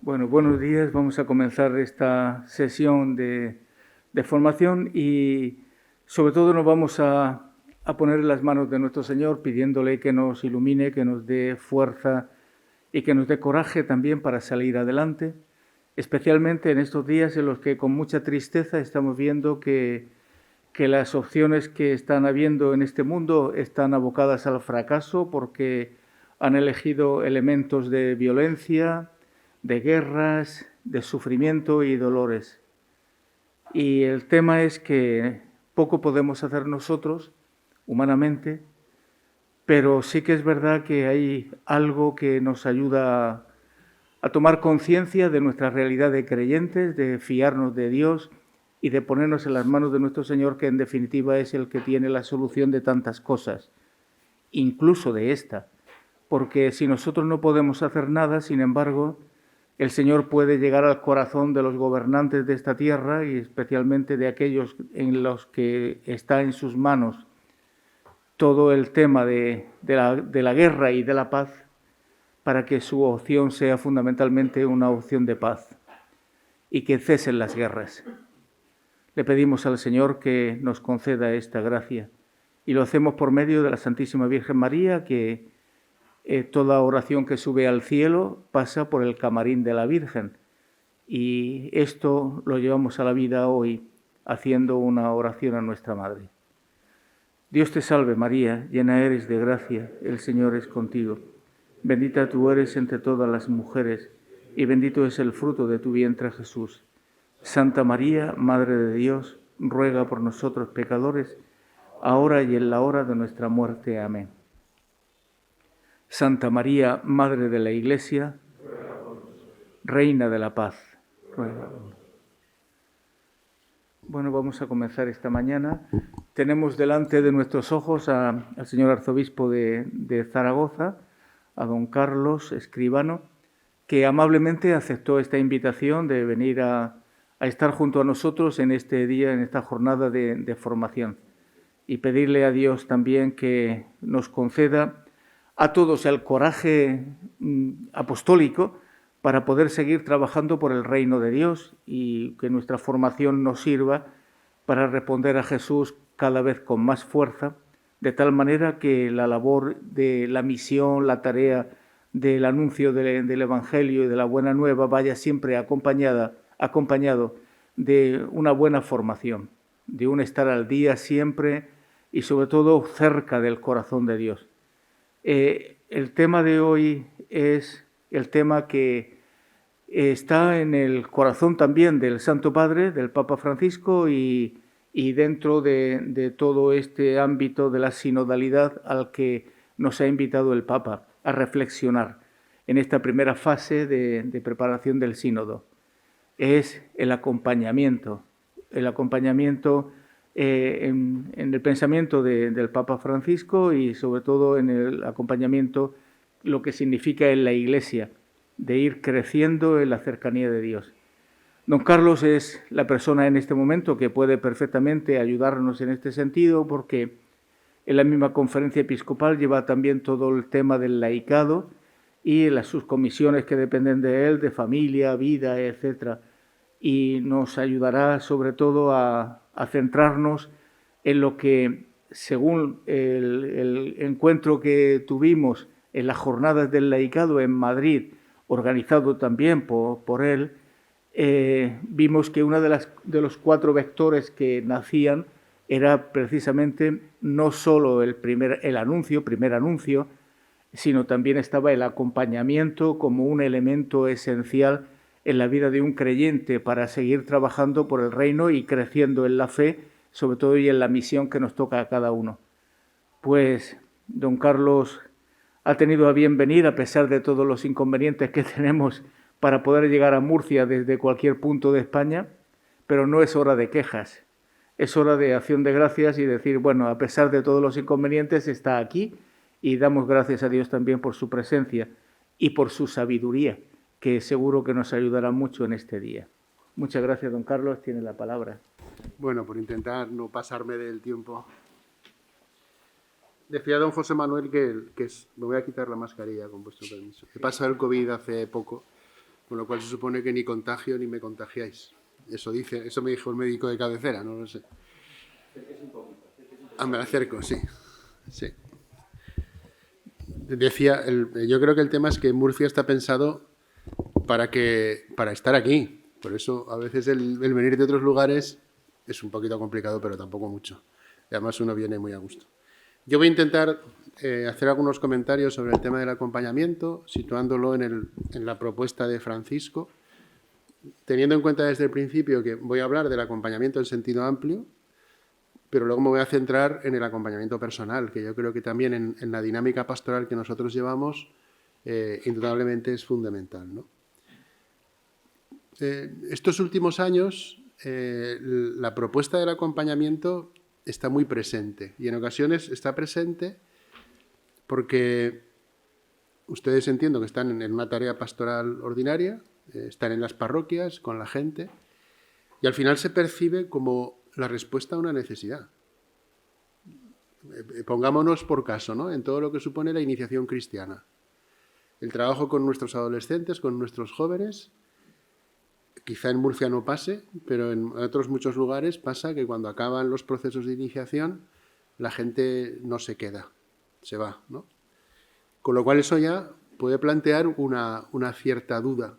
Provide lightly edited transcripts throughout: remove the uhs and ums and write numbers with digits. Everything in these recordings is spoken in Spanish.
Bueno, buenos días. Vamos a comenzar esta sesión de formación y sobre todo nos vamos a poner en las manos de nuestro Señor pidiéndole que nos ilumine, que nos dé fuerza y que nos dé coraje también para salir adelante, especialmente en estos días en los que con mucha tristeza estamos viendo que las opciones que están habiendo en este mundo están abocadas al fracaso porque han elegido elementos de violencia, de guerras, de sufrimiento y dolores. Y el tema es que poco podemos hacer nosotros, humanamente, pero sí que es verdad que hay algo que nos ayuda a tomar conciencia de nuestra realidad de creyentes, de fiarnos de Dios y de ponernos en las manos de nuestro Señor, que en definitiva es el que tiene la solución de tantas cosas, incluso de esta. Porque si nosotros no podemos hacer nada, sin embargo, el Señor puede llegar al corazón de los gobernantes de esta tierra y especialmente de aquellos en los que está en sus manos todo el tema de la guerra y de la paz, para que su opción sea fundamentalmente una opción de paz y que cesen las guerras. Le pedimos al Señor que nos conceda esta gracia y lo hacemos por medio de la Santísima Virgen María, que toda oración que sube al cielo pasa por el camarín de la Virgen, y esto lo llevamos a la vida hoy haciendo una oración a nuestra Madre. Dios te salve María, llena eres de gracia, el Señor es contigo. Bendita tú eres entre todas las mujeres, y bendito es el fruto de tu vientre Jesús. Santa María, Madre de Dios, ruega por nosotros pecadores, ahora y en la hora de nuestra muerte. Amén. Santa María, Madre de la Iglesia, Reina de la Paz, ruega por nosotros. Bueno, vamos a comenzar esta mañana. Tenemos delante de nuestros ojos al señor arzobispo de Zaragoza, a don Carlos Escribano, que amablemente aceptó esta invitación de venir a estar junto a nosotros en este día, en esta jornada de formación. Y pedirle a Dios también que nos conceda a todos el coraje apostólico para poder seguir trabajando por el reino de Dios y que nuestra formación nos sirva para responder a Jesús cada vez con más fuerza, de tal manera que la labor de la misión, la tarea del anuncio del Evangelio y de la buena nueva vaya siempre acompañado de una buena formación, de un estar al día siempre y sobre todo cerca del corazón de Dios. El tema de hoy es el tema que está en el corazón también del Santo Padre, del Papa Francisco, y dentro de todo este ámbito de la sinodalidad al que nos ha invitado el Papa a reflexionar en esta primera fase de preparación del sínodo. Es el acompañamiento en el pensamiento del Papa Francisco y sobre todo en el acompañamiento, lo que significa en la Iglesia, de ir creciendo en la cercanía de Dios. Don Carlos es la persona en este momento que puede perfectamente ayudarnos en este sentido, porque en la misma conferencia episcopal lleva también todo el tema del laicado y las subcomisiones que dependen de él, de familia, vida, etc. Y nos ayudará sobre todo a centrarnos en lo que, según el encuentro que tuvimos en las jornadas del laicado en Madrid, organizado también por él, vimos que uno de los 4 vectores que nacían era precisamente no solo el primer anuncio, sino también estaba el acompañamiento como un elemento esencial en la vida de un creyente para seguir trabajando por el reino y creciendo en la fe, sobre todo y en la misión que nos toca a cada uno. Pues don Carlos ha tenido a bien venir a pesar de todos los inconvenientes que tenemos para poder llegar a Murcia desde cualquier punto de España, pero no es hora de quejas, es hora de acción de gracias y decir, bueno, a pesar de todos los inconvenientes está aquí y damos gracias a Dios también por su presencia y por su sabiduría, que seguro que nos ayudará mucho en este día. Muchas gracias, don Carlos, tiene la palabra. Bueno, por intentar no pasarme del tiempo. Decía don José Manuel que me voy a quitar la mascarilla, con vuestro permiso. He pasado el COVID hace poco con lo cual se supone que ni contagio ni me contagiáis. Eso me dijo el médico de cabecera, no lo sé. Me acerco, sí. Decía, yo creo que el tema es que Murcia está pensado para estar aquí. Por eso a veces el venir de otros lugares es un poquito complicado, pero tampoco mucho. Y además uno viene muy a gusto. Yo voy a intentar hacer algunos comentarios sobre el tema del acompañamiento, situándolo en la propuesta de Francisco, teniendo en cuenta desde el principio que voy a hablar del acompañamiento en sentido amplio, pero luego me voy a centrar en el acompañamiento personal, que yo creo que también en la dinámica pastoral que nosotros llevamos, indudablemente es fundamental, ¿no? Estos últimos años, la propuesta del acompañamiento está muy presente, y en ocasiones está presente porque ustedes entiendo que están en una tarea pastoral ordinaria, están en las parroquias con la gente, y al final se percibe como la respuesta a una necesidad. Pongámonos por caso, ¿no?, en todo lo que supone la iniciación cristiana. El trabajo con nuestros adolescentes, con nuestros jóvenes, quizá en Murcia no pase, pero en otros muchos lugares pasa que cuando acaban los procesos de iniciación, la gente no se queda, se va, ¿no? Con lo cual eso ya puede plantear una cierta duda.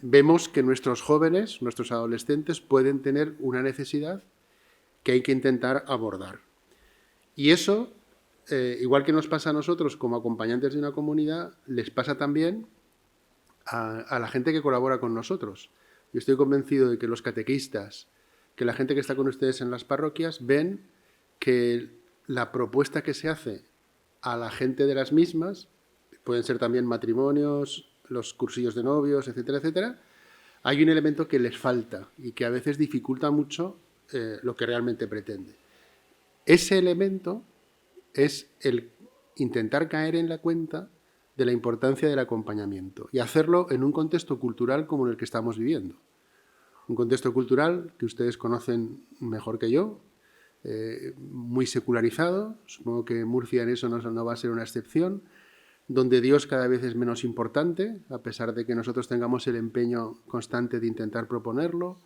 Vemos que nuestros jóvenes, nuestros adolescentes, pueden tener una necesidad que hay que intentar abordar. Y eso, igual que nos pasa a nosotros como acompañantes de una comunidad, les pasa también a la gente que colabora con nosotros. Yo estoy convencido de que los catequistas, que la gente que está con ustedes en las parroquias, ven que la propuesta que se hace a la gente de las mismas, pueden ser también matrimonios, los cursillos de novios, etcétera, etcétera, hay un elemento que les falta y que a veces dificulta mucho lo que realmente pretende. Ese elemento es el intentar caer en la cuenta de la importancia del acompañamiento y hacerlo en un contexto cultural como en el que estamos viviendo. Un contexto cultural que ustedes conocen mejor que yo, muy secularizado, supongo que Murcia en eso no va a ser una excepción, donde Dios cada vez es menos importante, a pesar de que nosotros tengamos el empeño constante de intentar proponerlo,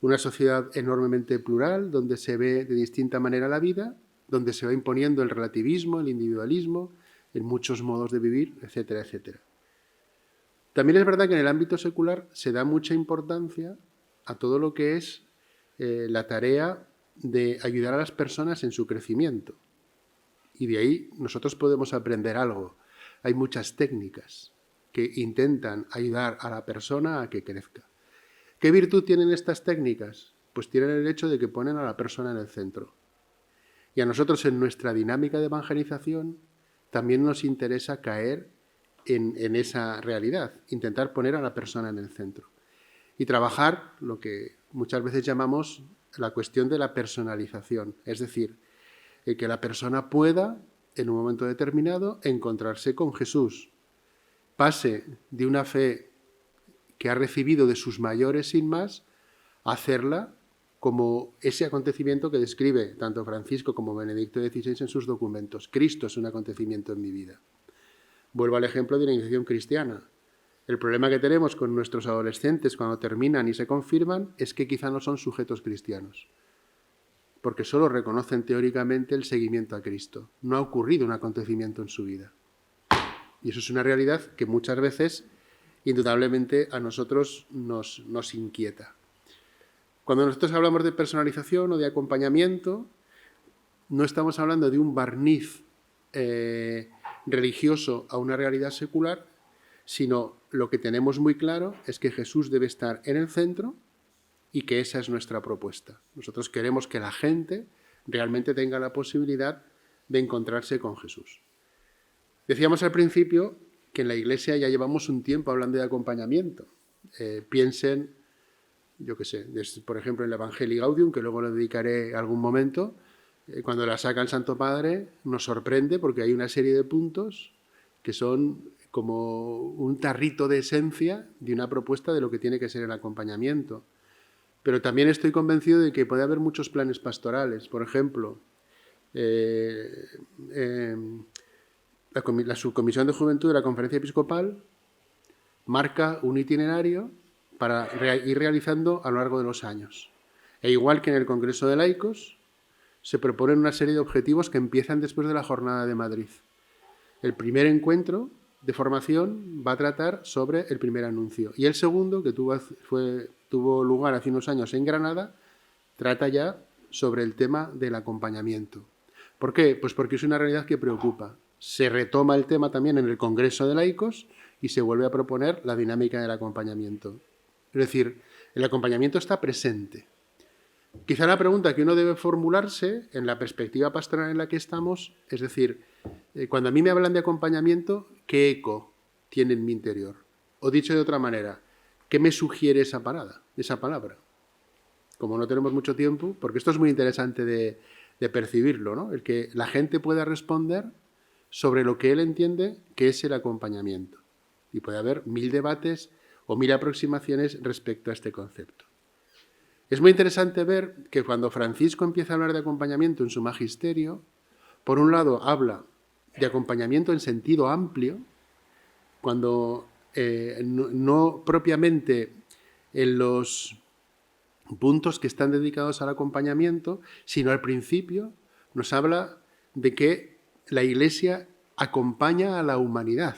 una sociedad enormemente plural, donde se ve de distinta manera la vida, donde se va imponiendo el relativismo, el individualismo, en muchos modos de vivir, etcétera, etcétera. También es verdad que en el ámbito secular se da mucha importancia a todo lo que es la tarea de ayudar a las personas en su crecimiento. Y de ahí nosotros podemos aprender algo. Hay muchas técnicas que intentan ayudar a la persona a que crezca. ¿Qué virtud tienen estas técnicas? Pues tienen el hecho de que ponen a la persona en el centro. Y a nosotros en nuestra dinámica de evangelización también nos interesa caer en esa realidad, intentar poner a la persona en el centro. Y trabajar lo que muchas veces llamamos la cuestión de la personalización, es decir, que la persona pueda, en un momento determinado, encontrarse con Jesús, pase de una fe que ha recibido de sus mayores sin más, a hacerla como ese acontecimiento que describe tanto Francisco como Benedicto XVI en sus documentos. Cristo es un acontecimiento en mi vida. Vuelvo al ejemplo de la iniciación cristiana. El problema que tenemos con nuestros adolescentes cuando terminan y se confirman es que quizá no son sujetos cristianos, porque solo reconocen teóricamente el seguimiento a Cristo. No ha ocurrido un acontecimiento en su vida. Y eso es una realidad que muchas veces, indudablemente, a nosotros nos inquieta. Cuando nosotros hablamos de personalización o de acompañamiento, no estamos hablando de un barniz religioso a una realidad secular, sino lo que tenemos muy claro es que Jesús debe estar en el centro y que esa es nuestra propuesta. Nosotros queremos que la gente realmente tenga la posibilidad de encontrarse con Jesús. Decíamos al principio que en la Iglesia ya llevamos un tiempo hablando de acompañamiento. Piensen, yo qué sé, por ejemplo en el Evangelii Gaudium, que luego le dedicaré algún momento, cuando la saca el Santo Padre nos sorprende porque hay una serie de puntos que son como un tarrito de esencia de una propuesta de lo que tiene que ser el acompañamiento. Pero también estoy convencido de que puede haber muchos planes pastorales. Por ejemplo, la Subcomisión de Juventud de la Conferencia Episcopal marca un itinerario para ir realizando a lo largo de los años. E igual que en el Congreso de Laicos, se proponen una serie de objetivos que empiezan después de la Jornada de Madrid. El primer encuentro de formación va a tratar sobre el primer anuncio. Y el segundo, que tuvo lugar hace unos años en Granada, trata ya sobre el tema del acompañamiento. ¿Por qué? Pues porque es una realidad que preocupa. Se retoma el tema también en el Congreso de Laicos y se vuelve a proponer la dinámica del acompañamiento. Es decir, el acompañamiento está presente. Quizá la pregunta que uno debe formularse en la perspectiva pastoral en la que estamos, es decir, cuando a mí me hablan de acompañamiento, ¿qué eco tiene en mi interior? O dicho de otra manera, ¿qué me sugiere esa palabra? Como no tenemos mucho tiempo, porque esto es muy interesante de percibirlo, ¿no? El que la gente pueda responder sobre lo que él entiende que es el acompañamiento. Y puede haber 1000 debates o 1000 aproximaciones respecto a este concepto. Es muy interesante ver que cuando Francisco empieza a hablar de acompañamiento en su magisterio, por un lado habla de acompañamiento en sentido amplio, cuando no propiamente en los puntos que están dedicados al acompañamiento, sino al principio nos habla de que la Iglesia acompaña a la humanidad.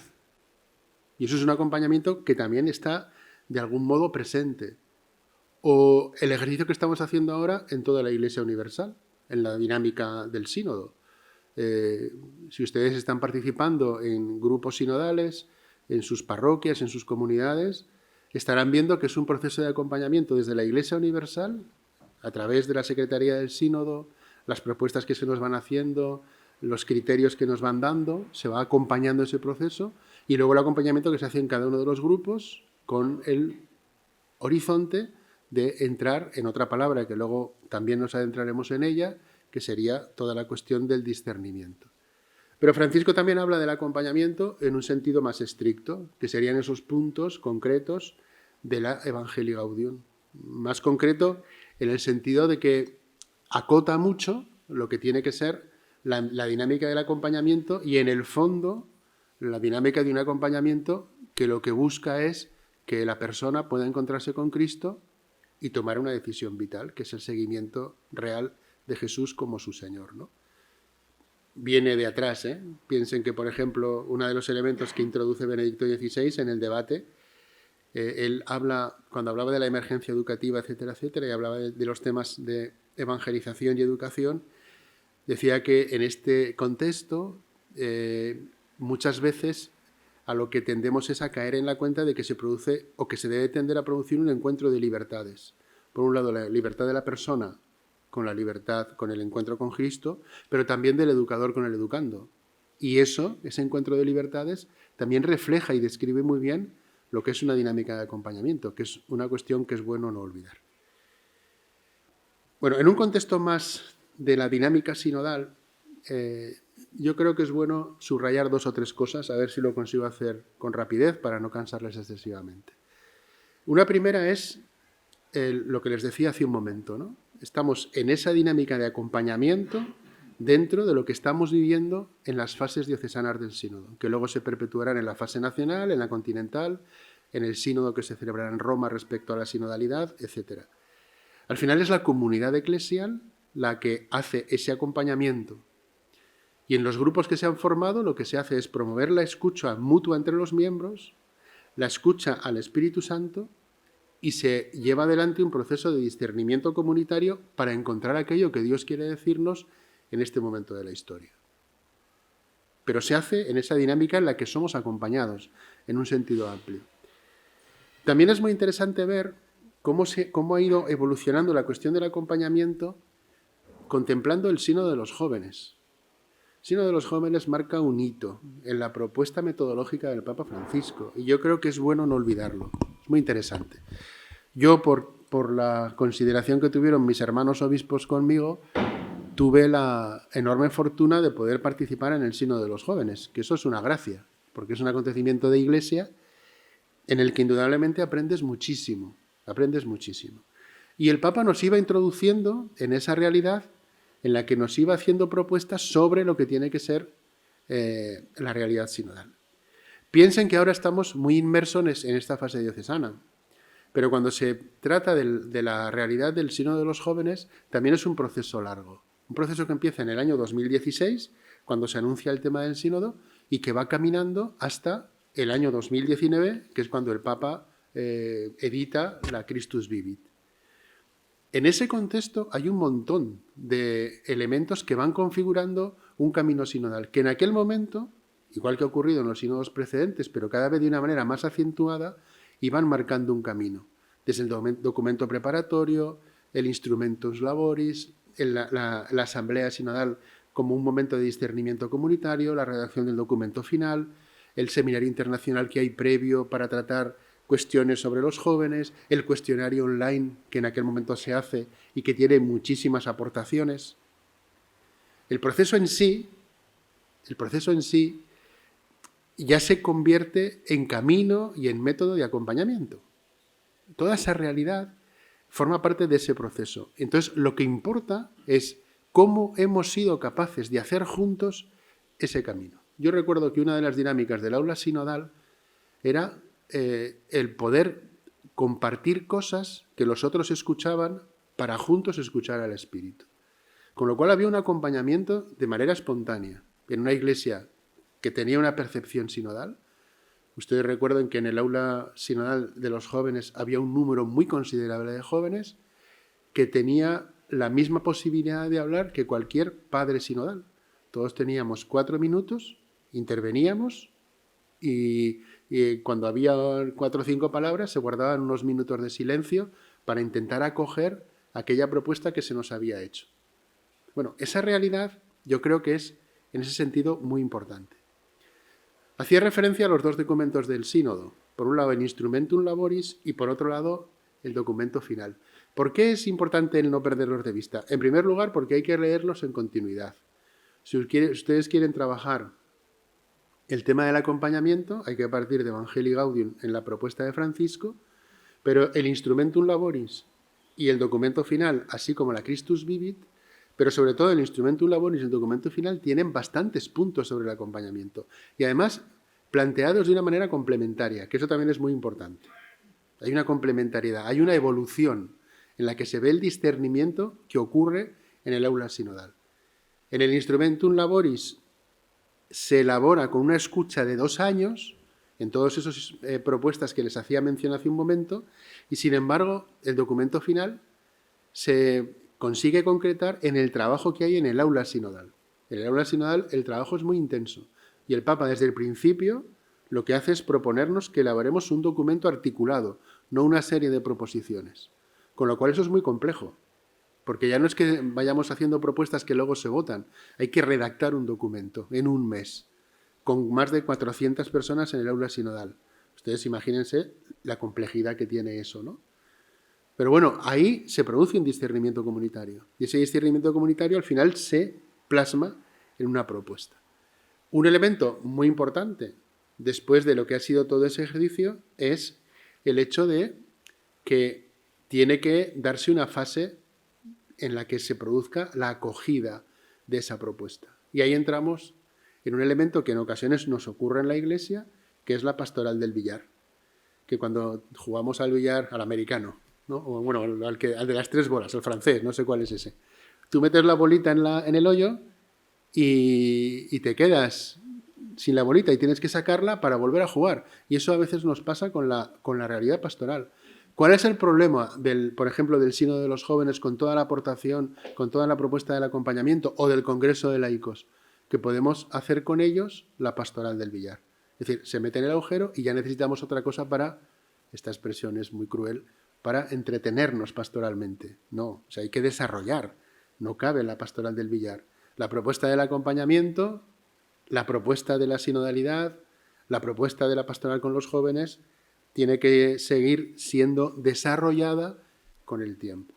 Y eso es un acompañamiento que también está de algún modo presente. O el ejercicio que estamos haciendo ahora en toda la Iglesia Universal, en la dinámica del sínodo. Si ustedes están participando en grupos sinodales, en sus parroquias, en sus comunidades, estarán viendo que es un proceso de acompañamiento desde la Iglesia Universal, a través de la Secretaría del Sínodo, las propuestas que se nos van haciendo, los criterios que nos van dando, se va acompañando ese proceso, y luego el acompañamiento que se hace en cada uno de los grupos con el horizonte de entrar en otra palabra que luego también nos adentraremos en ella, que sería toda la cuestión del discernimiento. Pero Francisco también habla del acompañamiento en un sentido más estricto, que serían esos puntos concretos de la Evangelii Gaudium. Más concreto en el sentido de que acota mucho lo que tiene que ser la dinámica del acompañamiento y en el fondo la dinámica de un acompañamiento que lo que busca es que la persona pueda encontrarse con Cristo y tomar una decisión vital, que es el seguimiento real de Jesús como su Señor, ¿no? Viene de atrás, ¿eh? Piensen que, por ejemplo, uno de los elementos que introduce Benedicto XVI en el debate, él cuando hablaba de la emergencia educativa, etcétera, etcétera, y hablaba de los temas de evangelización y educación, decía que en este contexto muchas veces a lo que tendemos es a caer en la cuenta de que se produce o que se debe tender a producir un encuentro de libertades. Por un lado, la libertad de la persona con la libertad, con el encuentro con Cristo, pero también del educador con el educando. Y ese encuentro de libertades, también refleja y describe muy bien lo que es una dinámica de acompañamiento, que es una cuestión que es bueno no olvidar. Bueno, en un contexto más de la dinámica sinodal, yo creo que es bueno subrayar 2 o 3 cosas, a ver si lo consigo hacer con rapidez para no cansarles excesivamente. Una primera es lo que les decía hace un momento, ¿no? Estamos en esa dinámica de acompañamiento dentro de lo que estamos viviendo en las fases diocesanas del sínodo, que luego se perpetuarán en la fase nacional, en la continental, en el sínodo que se celebrará en Roma respecto a la sinodalidad, etc. Al final es la comunidad eclesial la que hace ese acompañamiento. Y en los grupos que se han formado lo que se hace es promover la escucha mutua entre los miembros, la escucha al Espíritu Santo, y se lleva adelante un proceso de discernimiento comunitario para encontrar aquello que Dios quiere decirnos en este momento de la historia. Pero se hace en esa dinámica en la que somos acompañados, en un sentido amplio. También es muy interesante ver cómo ha ido evolucionando la cuestión del acompañamiento contemplando el sínodo de los jóvenes. El sínodo de los jóvenes marca un hito en la propuesta metodológica del Papa Francisco y yo creo que es bueno no olvidarlo. Es muy interesante. Yo, por la consideración que tuvieron mis hermanos obispos conmigo, tuve la enorme fortuna de poder participar en el sínodo de los jóvenes, que eso es una gracia, porque es un acontecimiento de Iglesia en el que indudablemente aprendes muchísimo. Y el Papa nos iba introduciendo en esa realidad en la que nos iba haciendo propuestas sobre lo que tiene que ser la realidad sinodal. Piensen que ahora estamos muy inmersos en esta fase diocesana, pero cuando se trata de la realidad del sínodo de los jóvenes, también es un proceso largo. Un proceso que empieza en el año 2016, cuando se anuncia el tema del sínodo, y que va caminando hasta el año 2019, que es cuando el Papa edita la Christus Vivit. En ese contexto hay un montón de elementos que van configurando un camino sinodal, que en aquel momento, igual que ha ocurrido en los sínodos precedentes, pero cada vez de una manera más acentuada, iban marcando un camino. Desde el documento preparatorio, el instrumentus laboris, la asamblea sinodal como un momento de discernimiento comunitario, la redacción del documento final, el seminario internacional que hay previo para tratar cuestiones sobre los jóvenes, el cuestionario online que en aquel momento se hace y que tiene muchísimas aportaciones. El proceso en sí ya se convierte en camino y en método de acompañamiento. Toda esa realidad forma parte de ese proceso. Entonces, lo que importa es cómo hemos sido capaces de hacer juntos ese camino. Yo recuerdo que una de las dinámicas del aula sinodal era el poder compartir cosas que los otros escuchaban para juntos escuchar al Espíritu. Con lo cual había un acompañamiento de manera espontánea. En una iglesia que tenía una percepción sinodal, ustedes recuerdan que en el aula sinodal de los jóvenes había un número muy considerable de jóvenes que tenía la misma posibilidad de hablar que cualquier padre sinodal. Todos teníamos 4 minutos, interveníamos y cuando había 4 o 5 palabras se guardaban unos minutos de silencio para intentar acoger aquella propuesta que se nos había hecho. Bueno, esa realidad yo creo que es en ese sentido muy importante. Hacía referencia a los 2 documentos del sínodo. Por un lado el Instrumentum Laboris y por otro lado el documento final. ¿Por qué es importante el no perderlos de vista? En primer lugar, porque hay que leerlos en continuidad. Si ustedes quieren trabajar el tema del acompañamiento, hay que partir de Evangelii Gaudium en la propuesta de Francisco, pero el Instrumentum Laboris y el documento final, así como la Christus Vivit, pero sobre todo el Instrumentum Laboris y el documento final tienen bastantes puntos sobre el acompañamiento y además planteados de una manera complementaria, que eso también es muy importante. Hay una complementariedad, hay una evolución en la que se ve el discernimiento que ocurre en el aula sinodal. En el Instrumentum Laboris se elabora con una escucha de 2 años en todas esas propuestas que les hacía mención hace un momento y, sin embargo, el documento final se consigue concretar en el trabajo que hay en el aula sinodal. En el aula sinodal el trabajo es muy intenso y el Papa desde el principio lo que hace es proponernos que elaboremos un documento articulado, no una serie de proposiciones. Con lo cual eso es muy complejo, porque ya no es que vayamos haciendo propuestas que luego se votan, hay que redactar un documento en un mes, con más de 400 personas en el aula sinodal. Ustedes imagínense la complejidad que tiene eso, ¿no? Pero bueno, ahí se produce un discernimiento comunitario, y ese discernimiento comunitario al final se plasma en una propuesta. Un elemento muy importante después de lo que ha sido todo ese ejercicio es el hecho de que tiene que darse una fase en la que se produzca la acogida de esa propuesta. Y ahí entramos en un elemento que en ocasiones nos ocurre en la Iglesia, que es la pastoral del billar. Que cuando jugamos al billar, al americano, ¿no? O bueno, al de las 3 bolas, el francés, no sé cuál es ese. Tú metes la bolita en el hoyo y te quedas sin la bolita y tienes que sacarla para volver a jugar. Y eso a veces nos pasa con la realidad pastoral. ¿Cuál es el problema, por ejemplo, del sínodo de los jóvenes con toda la aportación, con toda la propuesta del acompañamiento o del congreso de laicos? Que podemos hacer con ellos la pastoral del billar. Es decir, se mete en el agujero y ya necesitamos otra cosa para, esta expresión es muy cruel, para entretenernos pastoralmente. No, o sea, hay que desarrollar. No cabe la pastoral del billar. La propuesta del acompañamiento, la propuesta de la sinodalidad, la propuesta de la pastoral con los jóvenes tiene que seguir siendo desarrollada con el tiempo.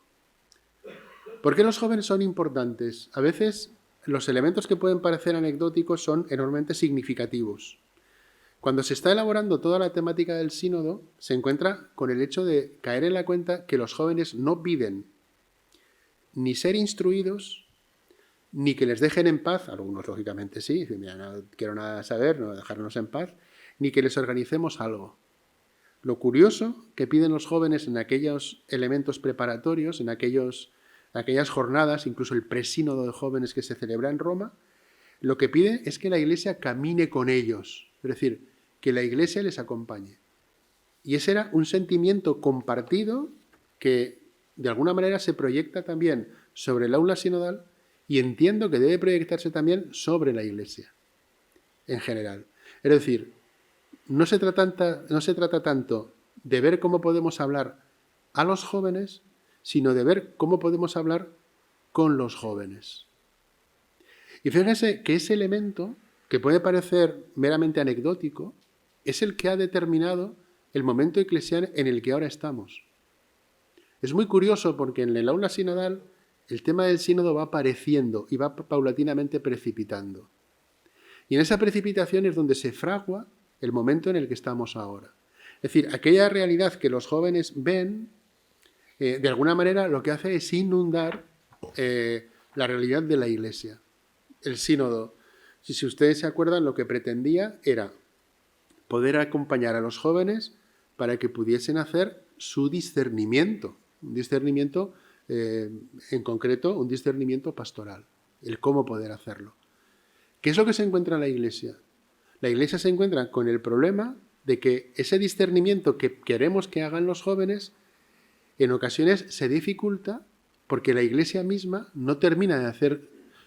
¿Por qué los jóvenes son importantes? A veces los elementos que pueden parecer anecdóticos son enormemente significativos. Cuando se está elaborando toda la temática del sínodo, se encuentra con el hecho de caer en la cuenta que los jóvenes no piden ni ser instruidos, ni que les dejen en paz, algunos lógicamente sí, mira, no quiero nada saber, no dejarnos en paz, ni que les organicemos algo. Lo curioso que piden los jóvenes en aquellos elementos preparatorios, en aquellas jornadas, incluso el presínodo de jóvenes que se celebra en Roma, lo que pide es que la Iglesia camine con ellos, es decir, que la Iglesia les acompañe. Y ese era un sentimiento compartido que de alguna manera se proyecta también sobre el aula sinodal y entiendo que debe proyectarse también sobre la Iglesia en general. Es decir, no se trata tanto de ver cómo podemos hablar a los jóvenes, sino de ver cómo podemos hablar con los jóvenes. Y fíjense que ese elemento, que puede parecer meramente anecdótico, es el que ha determinado el momento eclesial en el que ahora estamos. Es muy curioso porque en el aula sinodal el tema del sínodo va apareciendo y va paulatinamente precipitando. Y en esa precipitación es donde se fragua el momento en el que estamos ahora. Es decir, aquella realidad que los jóvenes ven, de alguna manera lo que hace es inundar la realidad de la Iglesia. El sínodo, si ustedes se acuerdan, lo que pretendía era poder acompañar a los jóvenes para que pudiesen hacer su discernimiento, un discernimiento en concreto, un discernimiento pastoral, el cómo poder hacerlo. ¿Qué es lo que se encuentra en la Iglesia? La Iglesia se encuentra con el problema de que ese discernimiento que queremos que hagan los jóvenes en ocasiones se dificulta porque la Iglesia misma no termina de hacer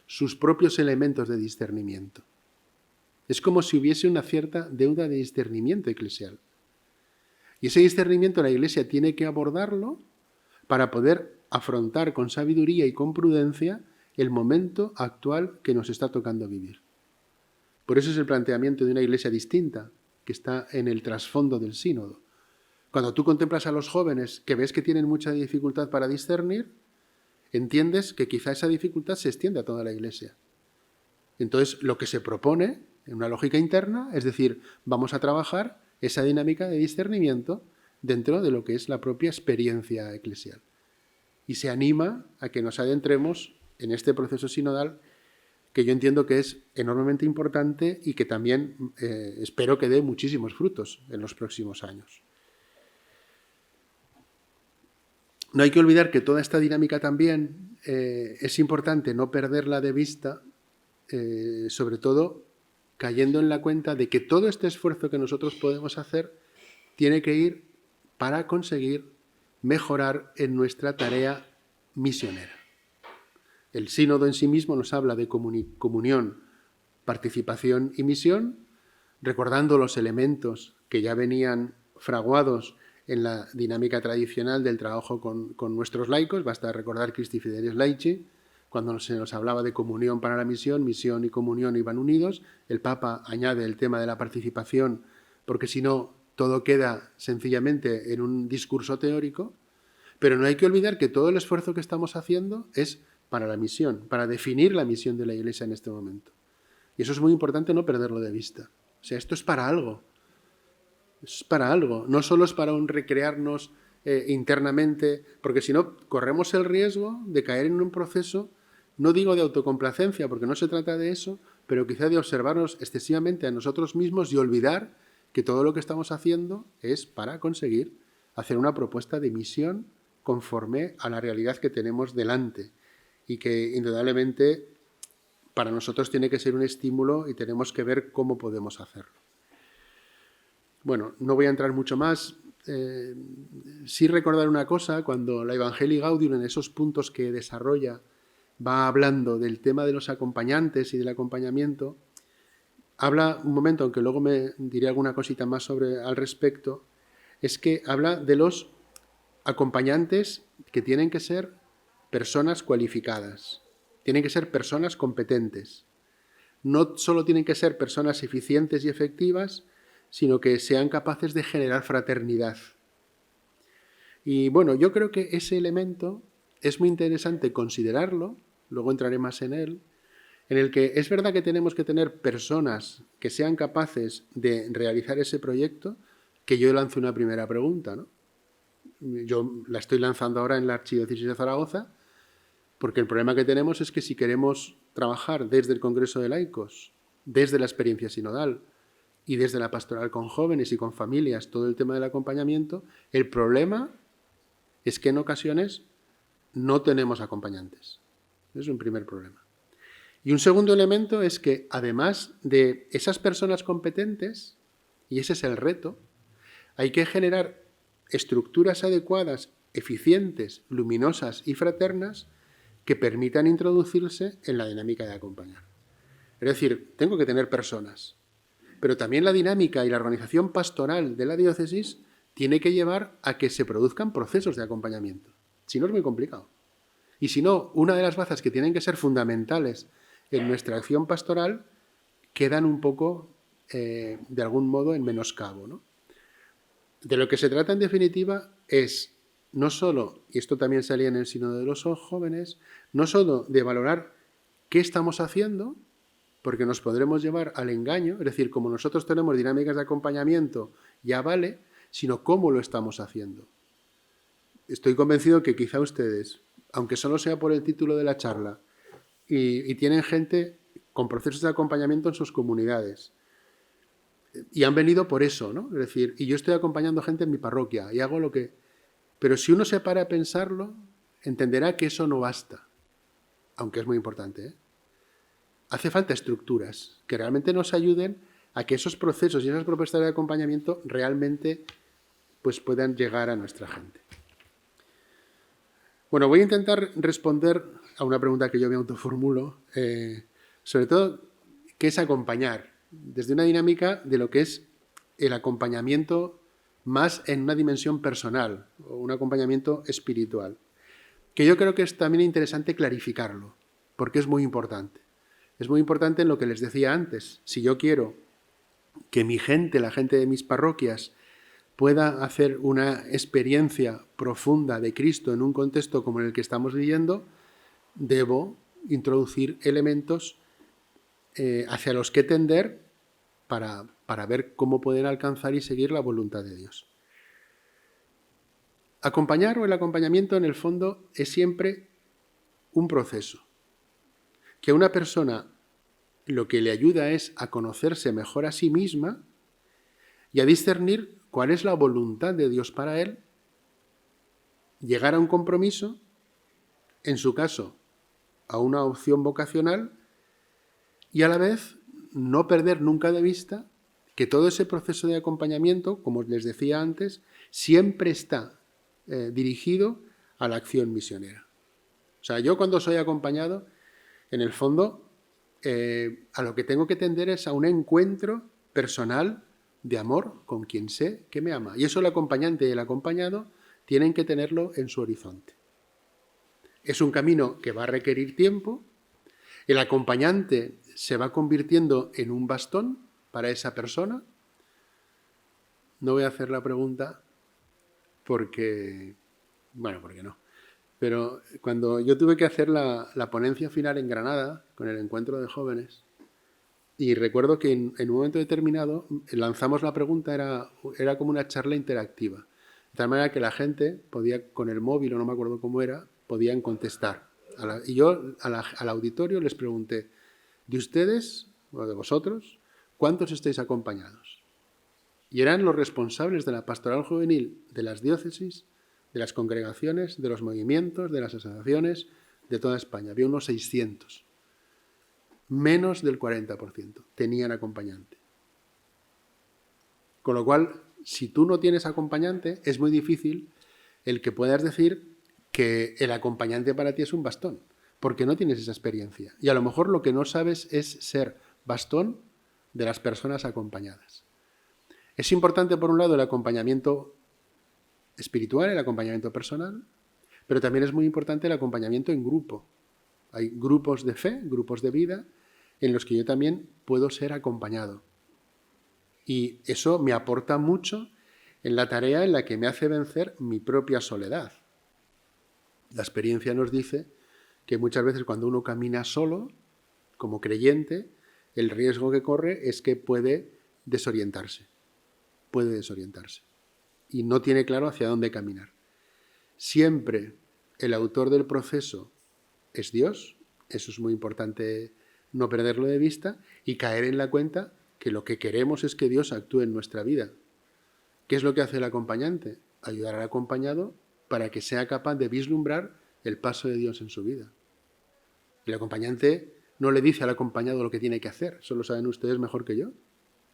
sus propios elementos de discernimiento. Es como si hubiese una cierta deuda de discernimiento eclesial. Y ese discernimiento la Iglesia tiene que abordarlo para poder afrontar con sabiduría y con prudencia el momento actual que nos está tocando vivir. Por eso es el planteamiento de una Iglesia distinta, que está en el trasfondo del sínodo. Cuando tú contemplas a los jóvenes que ves que tienen mucha dificultad para discernir, entiendes que quizá esa dificultad se extiende a toda la Iglesia. Entonces, lo que se propone, en una lógica interna, es decir, vamos a trabajar esa dinámica de discernimiento dentro de lo que es la propia experiencia eclesial. Y se anima a que nos adentremos en este proceso sinodal que yo entiendo que es enormemente importante y que también espero que dé muchísimos frutos en los próximos años. No hay que olvidar que toda esta dinámica también es importante no perderla de vista, sobre todo cayendo en la cuenta de que todo este esfuerzo que nosotros podemos hacer tiene que ir para conseguir mejorar en nuestra tarea misionera. El sínodo en sí mismo nos habla de comunión, participación y misión, recordando los elementos que ya venían fraguados en la dinámica tradicional del trabajo con nuestros laicos. Basta recordar Christi Fidelis Laici, cuando se nos hablaba de comunión para la misión, misión y comunión iban unidos. El Papa añade el tema de la participación, porque si no, todo queda sencillamente en un discurso teórico. Pero no hay que olvidar que todo el esfuerzo que estamos haciendo es para la misión, para definir la misión de la Iglesia en este momento. Y eso es muy importante no perderlo de vista. O sea, esto es para algo. Es para algo. No solo es para un recrearnos internamente, porque si no, corremos el riesgo de caer en un proceso, no digo de autocomplacencia, porque no se trata de eso, pero quizá de observarnos excesivamente a nosotros mismos y olvidar que todo lo que estamos haciendo es para conseguir hacer una propuesta de misión conforme a la realidad que tenemos delante y que indudablemente para nosotros tiene que ser un estímulo y tenemos que ver cómo podemos hacerlo. Bueno, no voy a entrar mucho más. Sí recordar una cosa, cuando la Evangelii Gaudium en esos puntos que desarrolla va hablando del tema de los acompañantes y del acompañamiento, habla un momento, aunque luego me diré alguna cosita más al respecto, es que habla de los acompañantes que tienen que ser personas cualificadas, tienen que ser personas competentes. No solo tienen que ser personas eficientes y efectivas, sino que sean capaces de generar fraternidad. Y bueno, yo creo que ese elemento es muy interesante considerarlo, luego entraré más en él, en el que es verdad que tenemos que tener personas que sean capaces de realizar ese proyecto, que yo lanzo una primera pregunta, ¿no? Yo la estoy lanzando ahora en la Archidiócesis de Zaragoza, porque el problema que tenemos es que si queremos trabajar desde el Congreso de Laicos, desde la experiencia sinodal y desde la pastoral con jóvenes y con familias, todo el tema del acompañamiento, el problema es que en ocasiones no tenemos acompañantes. Es un primer problema. Y un segundo elemento es que, además de esas personas competentes, y ese es el reto, hay que generar estructuras adecuadas, eficientes, luminosas y fraternas que permitan introducirse en la dinámica de acompañar. Es decir, tengo que tener personas, pero también la dinámica y la organización pastoral de la diócesis tiene que llevar a que se produzcan procesos de acompañamiento. Si no, es muy complicado. Y si no, una de las bazas que tienen que ser fundamentales en nuestra acción pastoral quedan un poco, de algún modo, en menoscabo, ¿no? De lo que se trata, en definitiva, es no solo, y esto también salía en el Sínodo de los Jóvenes, no solo de valorar qué estamos haciendo, porque nos podremos llevar al engaño, es decir, como nosotros tenemos dinámicas de acompañamiento, ya vale, sino cómo lo estamos haciendo. Estoy convencido que quizá ustedes, aunque solo sea por el título de la charla, y tienen gente con procesos de acompañamiento en sus comunidades, y han venido por eso, ¿no? Es decir, y yo estoy acompañando gente en mi parroquia y hago lo que... Pero si uno se para a pensarlo, entenderá que eso no basta, aunque es muy importante, ¿eh? Hace falta estructuras que realmente nos ayuden a que esos procesos y esas propuestas de acompañamiento realmente pues, puedan llegar a nuestra gente. Bueno, voy a intentar responder a una pregunta que yo me autoformulo, sobre todo, ¿qué es acompañar? Desde una dinámica de lo que es el acompañamiento más en una dimensión personal o un acompañamiento espiritual, que yo creo que es también interesante clarificarlo, porque es muy importante. Es muy importante en lo que les decía antes. Si yo quiero que mi gente, la gente de mis parroquias, pueda hacer una experiencia profunda de Cristo en un contexto como en el que estamos viviendo, debo introducir elementos hacia los que tender para ver cómo pueden alcanzar y seguir la voluntad de Dios. Acompañar o el acompañamiento, en el fondo, es siempre un proceso. Que a una persona lo que le ayuda es a conocerse mejor a sí misma y a discernir cuál es la voluntad de Dios para él, llegar a un compromiso, en su caso, a una opción vocacional, y a la vez no perder nunca de vista que todo ese proceso de acompañamiento, como les decía antes, siempre está dirigido a la acción misionera. O sea, yo cuando soy acompañado, en el fondo, a lo que tengo que tender es a un encuentro personal de amor con quien sé que me ama. Y eso el acompañante y el acompañado tienen que tenerlo en su horizonte. Es un camino que va a requerir tiempo. El acompañante se va convirtiendo en un bastón para esa persona. No voy a hacer la pregunta porque no. Pero cuando yo tuve que hacer la ponencia final en Granada, con el encuentro de jóvenes, y recuerdo que en un momento determinado lanzamos la pregunta, era como una charla interactiva, de tal manera que la gente podía, con el móvil o no me acuerdo cómo era, podían contestar. Y yo al auditorio les pregunté, ¿de ustedes o de vosotros cuántos estáis acompañados? Y eran los responsables de la pastoral juvenil de las diócesis, de las congregaciones, de los movimientos, de las asociaciones de toda España. Había unos 600. Menos del 40% tenían acompañante. Con lo cual, si tú no tienes acompañante, es muy difícil el que puedas decir que el acompañante para ti es un bastón, porque no tienes esa experiencia. Y a lo mejor lo que no sabes es ser bastón de las personas acompañadas. Es importante, por un lado, el acompañamiento espiritual, el acompañamiento personal, pero también es muy importante el acompañamiento en grupo. Hay grupos de fe, grupos de vida, en los que yo también puedo ser acompañado. Y eso me aporta mucho en la tarea en la que me hace vencer mi propia soledad. La experiencia nos dice que muchas veces cuando uno camina solo, como creyente, el riesgo que corre es que puede desorientarse. Y no tiene claro hacia dónde caminar. Siempre el autor del proceso es Dios, eso es muy importante no perderlo de vista y caer en la cuenta que lo que queremos es que Dios actúe en nuestra vida. ¿Qué es lo que hace el acompañante? Ayudar al acompañado para que sea capaz de vislumbrar el paso de Dios en su vida. El acompañante no le dice al acompañado lo que tiene que hacer, eso lo saben ustedes mejor que yo,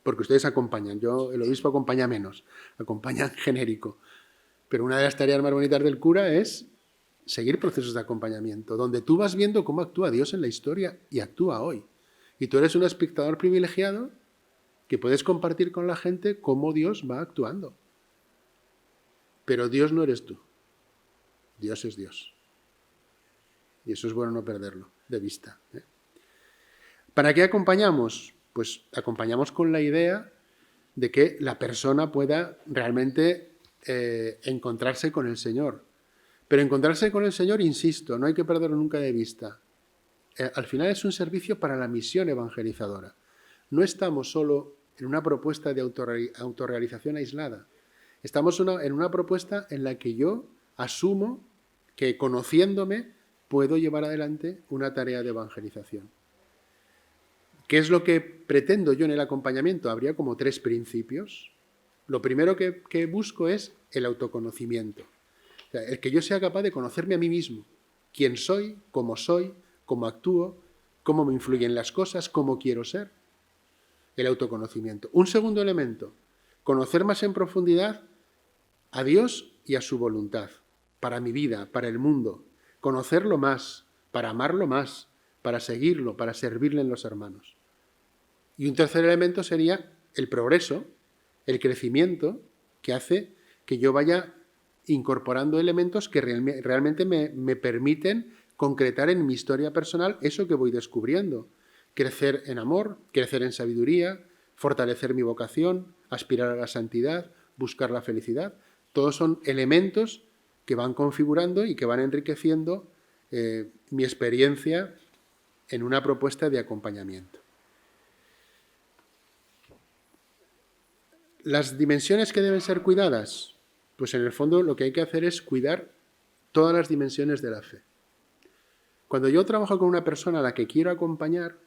porque ustedes acompañan. El obispo acompaña menos, acompaña genérico. Pero una de las tareas más bonitas del cura es seguir procesos de acompañamiento, donde tú vas viendo cómo actúa Dios en la historia y actúa hoy. Y tú eres un espectador privilegiado que puedes compartir con la gente cómo Dios va actuando. Pero Dios no eres tú. Dios es Dios. Y eso es bueno no perderlo de vista. ¿Para qué acompañamos? Pues acompañamos con la idea de que la persona pueda realmente encontrarse con el Señor. Pero encontrarse con el Señor, insisto, no hay que perderlo nunca de vista. Al final es un servicio para la misión evangelizadora. No estamos solo en una propuesta de autorrealización aislada. Estamos en una propuesta en la que yo asumo que, conociéndome, puedo llevar adelante una tarea de evangelización. ¿Qué es lo que pretendo yo en el acompañamiento? Habría como 3 principios. Lo primero que busco es el autoconocimiento. O sea, el que yo sea capaz de conocerme a mí mismo. Quién soy, cómo actúo, cómo me influyen las cosas, cómo quiero ser. El autoconocimiento. Un segundo elemento, conocer más en profundidad a Dios y a su voluntad, para mi vida, para el mundo. Conocerlo más, para amarlo más, para seguirlo, para servirle en los hermanos. Y un tercer elemento sería el progreso, el crecimiento, que hace que yo vaya incorporando elementos que realmente me permiten concretar en mi historia personal eso que voy descubriendo. Crecer en amor, crecer en sabiduría, fortalecer mi vocación, aspirar a la santidad, buscar la felicidad. Todos son elementos que van configurando y que van enriqueciendo mi experiencia en una propuesta de acompañamiento. Las dimensiones que deben ser cuidadas, pues en el fondo lo que hay que hacer es cuidar todas las dimensiones de la fe. Cuando yo trabajo con una persona a la que quiero acompañar,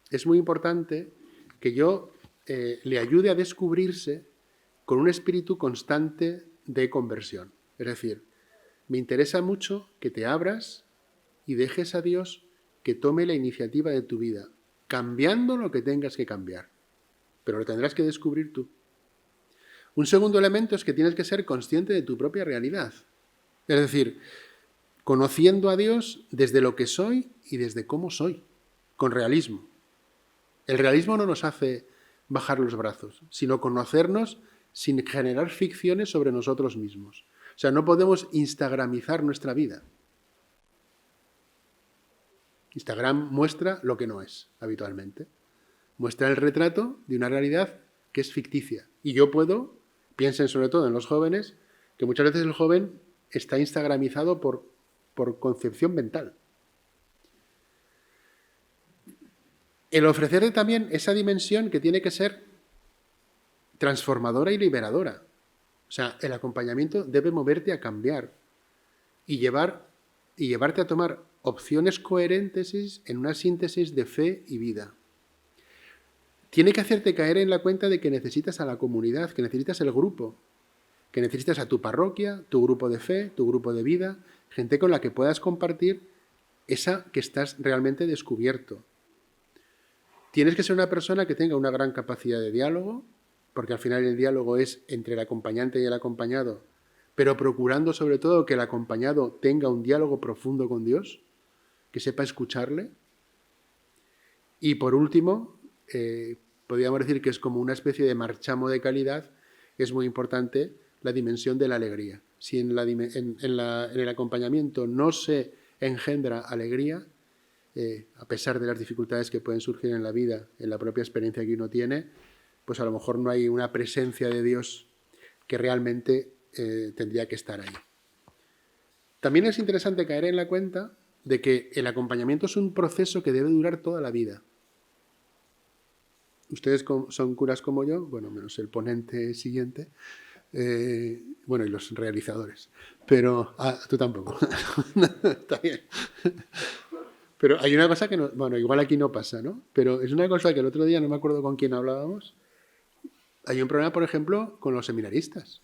es muy importante que yo le ayude a descubrirse con un espíritu constante de conversión. Es decir, me interesa mucho que te abras y dejes a Dios que tome la iniciativa de tu vida, cambiando lo que tengas que cambiar. Pero lo tendrás que descubrir tú. Un segundo elemento es que tienes que ser consciente de tu propia realidad. Es decir, conociendo a Dios desde lo que soy y desde cómo soy, con realismo. El realismo no nos hace bajar los brazos, sino conocernos sin generar ficciones sobre nosotros mismos. O sea, no podemos instagramizar nuestra vida. Instagram muestra lo que no es, habitualmente. Muestra el retrato de una realidad que es ficticia. Y yo puedo, piensen sobre todo en los jóvenes, que muchas veces el joven está instagramizado por concepción mental. El ofrecerle también esa dimensión que tiene que ser transformadora y liberadora. O sea, el acompañamiento debe moverte a cambiar y llevarte a tomar opciones coherentes en una síntesis de fe y vida. Tiene que hacerte caer en la cuenta de que necesitas a la comunidad, que necesitas el grupo, que necesitas a tu parroquia, tu grupo de fe, tu grupo de vida, gente con la que puedas compartir esa que estás realmente descubierto. Tienes que ser una persona que tenga una gran capacidad de diálogo, porque al final el diálogo es entre el acompañante y el acompañado, pero procurando sobre todo que el acompañado tenga un diálogo profundo con Dios, que sepa escucharle. Y por último, podríamos decir que es como una especie de marchamo de calidad, es muy importante la dimensión de la alegría. Si en el acompañamiento no se engendra alegría, a pesar de las dificultades que pueden surgir en la vida, en la propia experiencia que uno tiene, pues a lo mejor no hay una presencia de Dios que realmente tendría que estar ahí. También es interesante caer en la cuenta de que el acompañamiento es un proceso que debe durar toda la vida. Ustedes son curas como yo, bueno, menos el ponente siguiente, bueno, y los realizadores, pero tú tampoco. Está bien. Pero hay una cosa que no, bueno, igual aquí no pasa, ¿no? Pero es una cosa que el otro día, no me acuerdo con quién hablábamos, hay un problema, por ejemplo, con los seminaristas.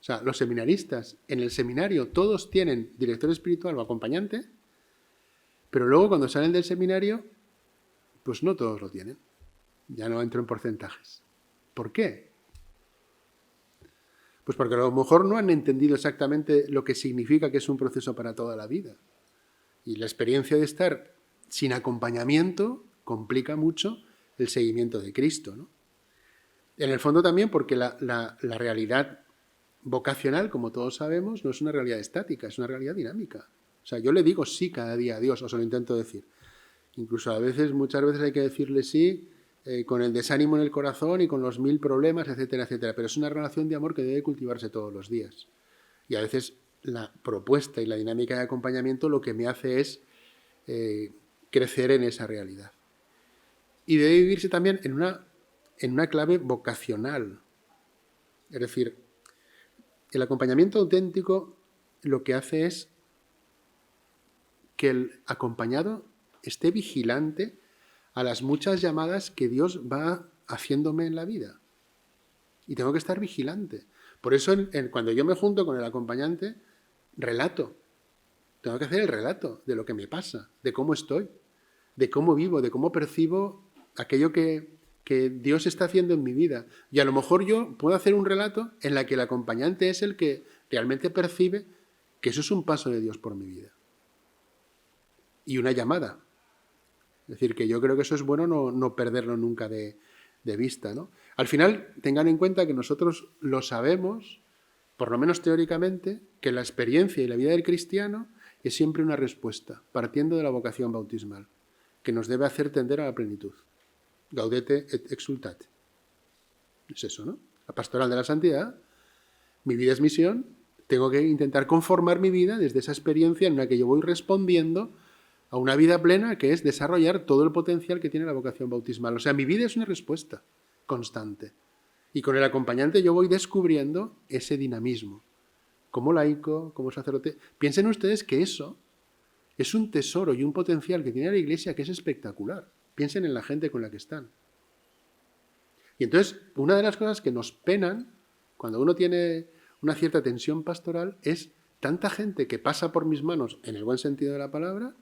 O sea, los seminaristas en el seminario todos tienen director espiritual o acompañante, pero luego cuando salen del seminario, pues no todos lo tienen. Ya no entro en porcentajes. ¿Por qué? Pues porque a lo mejor no han entendido exactamente lo que significa que es un proceso para toda la vida. Y la experiencia de estar sin acompañamiento complica mucho el seguimiento de Cristo, ¿no? En el fondo también porque la realidad vocacional, como todos sabemos, no es una realidad estática, es una realidad dinámica. O sea, yo le digo sí cada día a Dios, o se lo intento decir. Incluso a veces, muchas veces hay que decirle sí con el desánimo en el corazón y con los 1000 problemas, etcétera, etcétera. Pero es una relación de amor que debe cultivarse todos los días. Y a veces la propuesta y la dinámica de acompañamiento lo que me hace es crecer en esa realidad. Y debe vivirse también en una clave vocacional. Es decir, el acompañamiento auténtico lo que hace es que el acompañado esté vigilante a las muchas llamadas que Dios va haciéndome en la vida. Y tengo que estar vigilante. Por eso cuando yo me junto con el acompañante, relato. Tengo que hacer el relato de lo que me pasa, de cómo estoy, de cómo vivo, de cómo percibo aquello que Dios está haciendo en mi vida. Y a lo mejor yo puedo hacer un relato en la que el acompañante es el que realmente percibe que eso es un paso de Dios por mi vida. Y una llamada. Es decir, que yo creo que eso es bueno no perderlo nunca de vista, ¿no? Al final, tengan en cuenta que nosotros lo sabemos, por lo menos teóricamente, que la experiencia y la vida del cristiano es siempre una respuesta, partiendo de la vocación bautismal, que nos debe hacer tender a la plenitud. Gaudete et exultate. Es eso, ¿no? La pastoral de la santidad, mi vida es misión, tengo que intentar conformar mi vida desde esa experiencia en la que yo voy respondiendo a una vida plena, que es desarrollar todo el potencial que tiene la vocación bautismal. O sea, mi vida es una respuesta constante. Y con el acompañante yo voy descubriendo ese dinamismo. Como laico, como sacerdote. Piensen ustedes que eso es un tesoro y un potencial que tiene la Iglesia que es espectacular. Piensen en la gente con la que están. Y entonces, una de las cosas que nos penan cuando uno tiene una cierta tensión pastoral es tanta gente que pasa por mis manos, en el buen sentido de la palabra,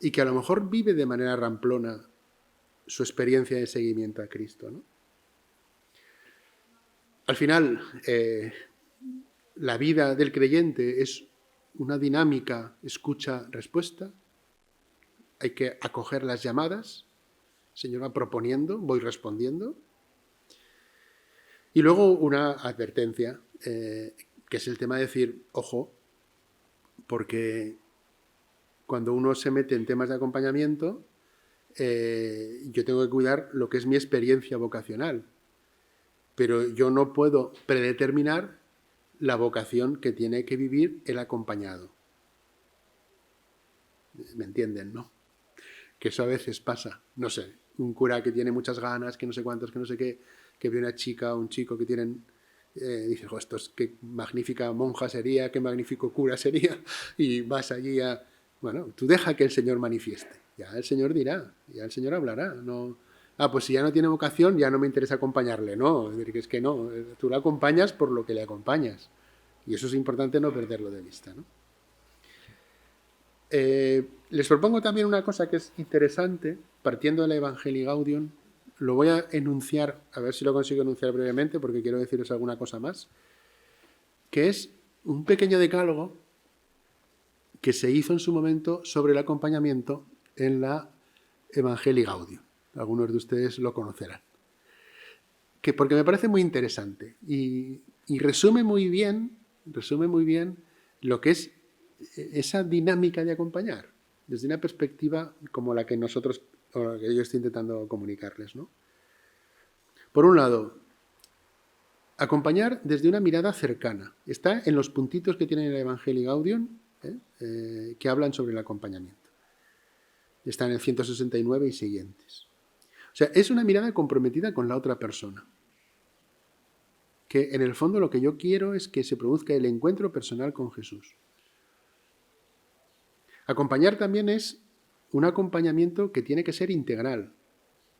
y que a lo mejor vive de manera ramplona su experiencia de seguimiento a Cristo, ¿no? Al final, la vida del creyente es una dinámica escucha-respuesta. Hay que acoger las llamadas. El Señor va proponiendo, voy respondiendo. Y luego una advertencia, que es el tema de decir, ojo, porque cuando uno se mete en temas de acompañamiento, yo tengo que cuidar lo que es mi experiencia vocacional. Pero yo no puedo predeterminar la vocación que tiene que vivir el acompañado. ¿Me entienden, no? Que eso a veces pasa. No sé, un cura que tiene muchas ganas, que no sé cuántos, que no sé qué, que ve una chica o un chico que tienen... dices, oh, esto es qué magnífica monja sería, qué magnífico cura sería, y vas allí a... Bueno, tú deja que el Señor manifieste. Ya el Señor dirá, ya el Señor hablará. No... pues si ya no tiene vocación, ya no me interesa acompañarle. No, es que no, tú lo acompañas por lo que le acompañas. Y eso es importante no perderlo de vista, ¿no? Les propongo también una cosa que es interesante, partiendo de la Evangelii Gaudium. Lo voy a enunciar, a ver si lo consigo enunciar brevemente, porque quiero deciros alguna cosa más, que es un pequeño decálogo que se hizo en su momento sobre el acompañamiento en la Evangelii Gaudium. Algunos de ustedes lo conocerán. Porque me parece muy interesante y resume muy bien lo que es esa dinámica de acompañar, desde una perspectiva como la que nosotros, o la que yo estoy intentando comunicarles, ¿no? Por un lado, acompañar desde una mirada cercana. Está en los puntitos que tiene el Evangelii Gaudium, que hablan sobre el acompañamiento. Está en el 169 y siguientes. O sea, es una mirada comprometida con la otra persona. Que en el fondo lo que yo quiero es que se produzca el encuentro personal con Jesús. Acompañar también es un acompañamiento que tiene que ser integral,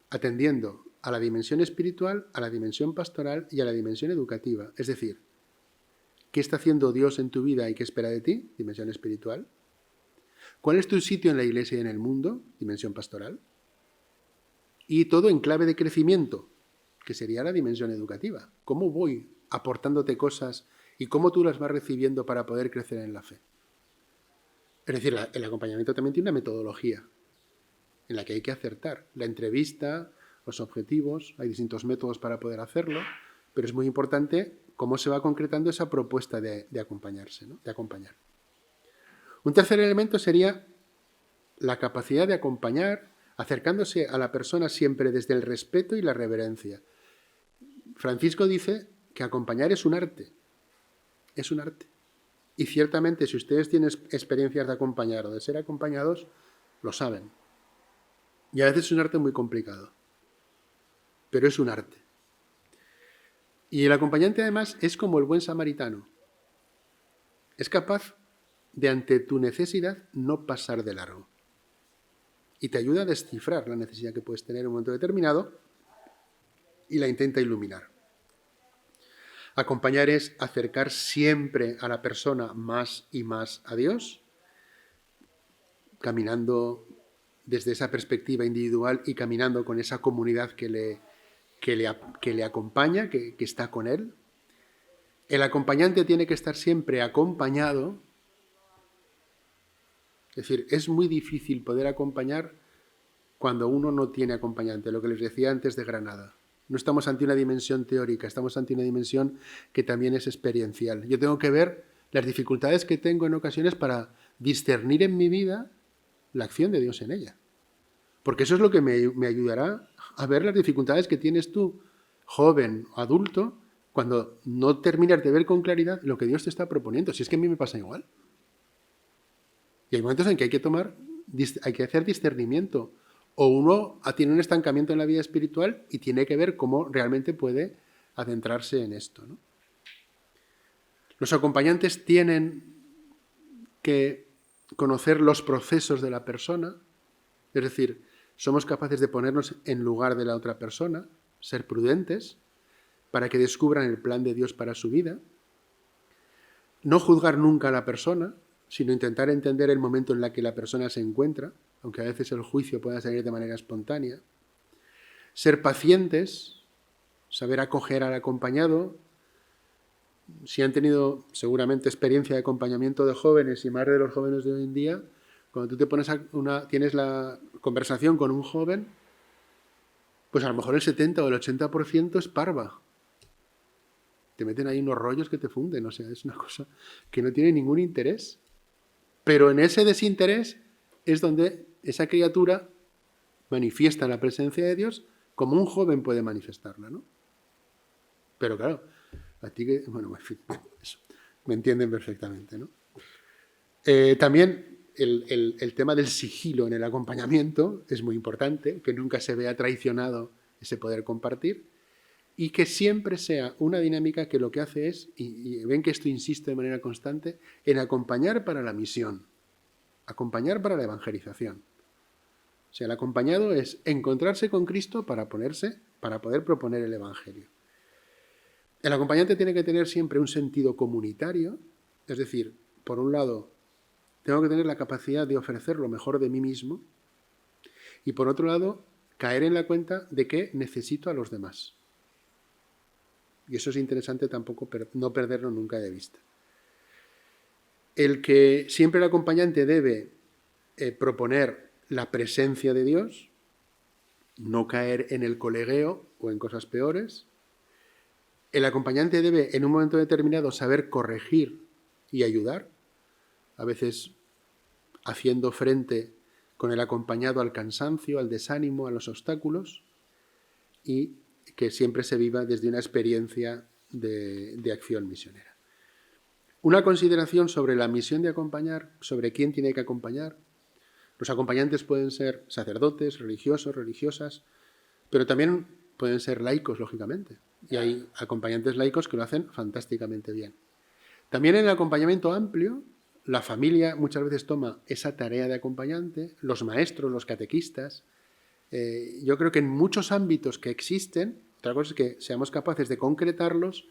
atendiendo a la dimensión espiritual, a la dimensión pastoral y a la dimensión educativa. Es decir, ¿qué está haciendo Dios en tu vida y qué espera de ti? Dimensión espiritual. ¿Cuál es tu sitio en la iglesia y en el mundo? Dimensión pastoral. Y todo en clave de crecimiento, que sería la dimensión educativa. ¿Cómo voy aportándote cosas y cómo tú las vas recibiendo para poder crecer en la fe? Es decir, el acompañamiento también tiene una metodología en la que hay que acertar. La entrevista, los objetivos, hay distintos métodos para poder hacerlo, pero es muy importante cómo se va concretando esa propuesta de acompañarse, ¿no? De acompañar. Un tercer elemento sería la capacidad de acompañar, acercándose a la persona siempre desde el respeto y la reverencia. Francisco dice que acompañar es un arte. Es un arte. Y ciertamente, si ustedes tienen experiencias de acompañar o de ser acompañados, lo saben. Y a veces es un arte muy complicado. Pero es un arte. Y el acompañante, además, es como el buen samaritano. Es capaz de, ante tu necesidad, no pasar de largo. Y te ayuda a descifrar la necesidad que puedes tener en un momento determinado y la intenta iluminar. Acompañar es acercar siempre a la persona más y más a Dios, caminando desde esa perspectiva individual y caminando con esa comunidad que le acompaña, que está con él. El acompañante tiene que estar siempre acompañado. Es decir, es muy difícil poder acompañar cuando uno no tiene acompañante, lo que les decía antes de Granada. No estamos ante una dimensión teórica, estamos ante una dimensión que también es experiencial. Yo tengo que ver las dificultades que tengo en ocasiones para discernir en mi vida la acción de Dios en ella. Porque eso es lo que me ayudará a ver las dificultades que tienes tú, joven o adulto, cuando no terminas de ver con claridad lo que Dios te está proponiendo. Si es que a mí me pasa igual. Y hay momentos en que hay que hacer discernimiento. O uno tiene un estancamiento en la vida espiritual y tiene que ver cómo realmente puede adentrarse en esto, ¿no? Los acompañantes tienen que conocer los procesos de la persona, es decir, somos capaces de ponernos en lugar de la otra persona, ser prudentes para que descubran el plan de Dios para su vida, no juzgar nunca a la persona, sino intentar entender el momento en el que la persona se encuentra, aunque a veces el juicio pueda salir de manera espontánea. Ser pacientes, saber acoger al acompañado. Si han tenido seguramente experiencia de acompañamiento de jóvenes y más de los jóvenes de hoy en día, cuando tú tienes la conversación con un joven, pues a lo mejor el 70 o el 80% es parva. Te meten ahí unos rollos que te funden, o sea, es una cosa que no tiene ningún interés. Pero en ese desinterés es donde esa criatura manifiesta la presencia de Dios como un joven puede manifestarla, ¿no? Pero claro, a ti que... Bueno, en fin, eso, me entienden perfectamente, ¿no? También el tema del sigilo en el acompañamiento es muy importante, que nunca se vea traicionado ese poder compartir y que siempre sea una dinámica que lo que hace es, y ven que esto insisto de manera constante, en acompañar para la misión, acompañar para la evangelización. O sea, el acompañado es encontrarse con Cristo para poder proponer el Evangelio. El acompañante tiene que tener siempre un sentido comunitario, es decir, por un lado, tengo que tener la capacidad de ofrecer lo mejor de mí mismo y por otro lado, caer en la cuenta de que necesito a los demás. Y eso es interesante tampoco no perderlo nunca de vista. El que siempre el acompañante debe proponer la presencia de Dios, no caer en el colegueo o en cosas peores. El acompañante debe, en un momento determinado, saber corregir y ayudar, a veces haciendo frente con el acompañado al cansancio, al desánimo, a los obstáculos, y que siempre se viva desde una experiencia de acción misionera. Una consideración sobre la misión de acompañar, sobre quién tiene que acompañar. Los acompañantes pueden ser sacerdotes, religiosos, religiosas, pero también pueden ser laicos, lógicamente. Y hay acompañantes laicos que lo hacen fantásticamente bien. También en el acompañamiento amplio la familia muchas veces toma esa tarea de acompañante, los maestros, los catequistas. Yo creo que en muchos ámbitos que existen, otra cosa es que seamos capaces de concretarlos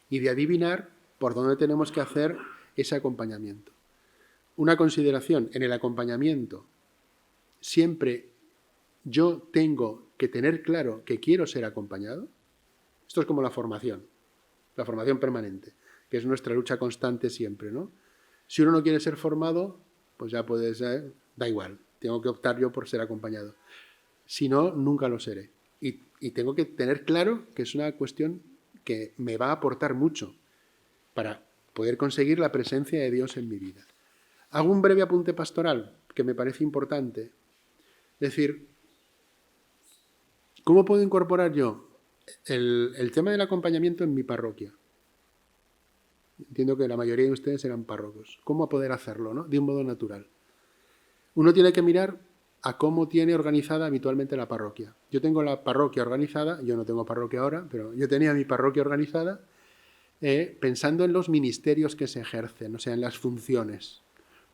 y de adivinar por dónde tenemos que hacer ese acompañamiento. Una consideración: en el acompañamiento siempre yo tengo que tener claro que quiero ser acompañado. Esto es como la formación permanente, que es nuestra lucha constante siempre, ¿no? Si uno no quiere ser formado, pues ya puedes, da igual, tengo que optar yo por ser acompañado. Si no, nunca lo seré. Y tengo que tener claro que es una cuestión que me va a aportar mucho para poder conseguir la presencia de Dios en mi vida. Hago un breve apunte pastoral que me parece importante. Es decir, ¿cómo puedo incorporar yo el tema del acompañamiento en mi parroquia? Entiendo que la mayoría de ustedes eran párrocos. ¿Cómo poder hacerlo, ¿no? De un modo natural. Uno tiene que mirar a cómo tiene organizada habitualmente la parroquia. Yo tengo la parroquia organizada, yo no tengo parroquia ahora, pero yo tenía mi parroquia organizada pensando en los ministerios que se ejercen, o sea, en las funciones.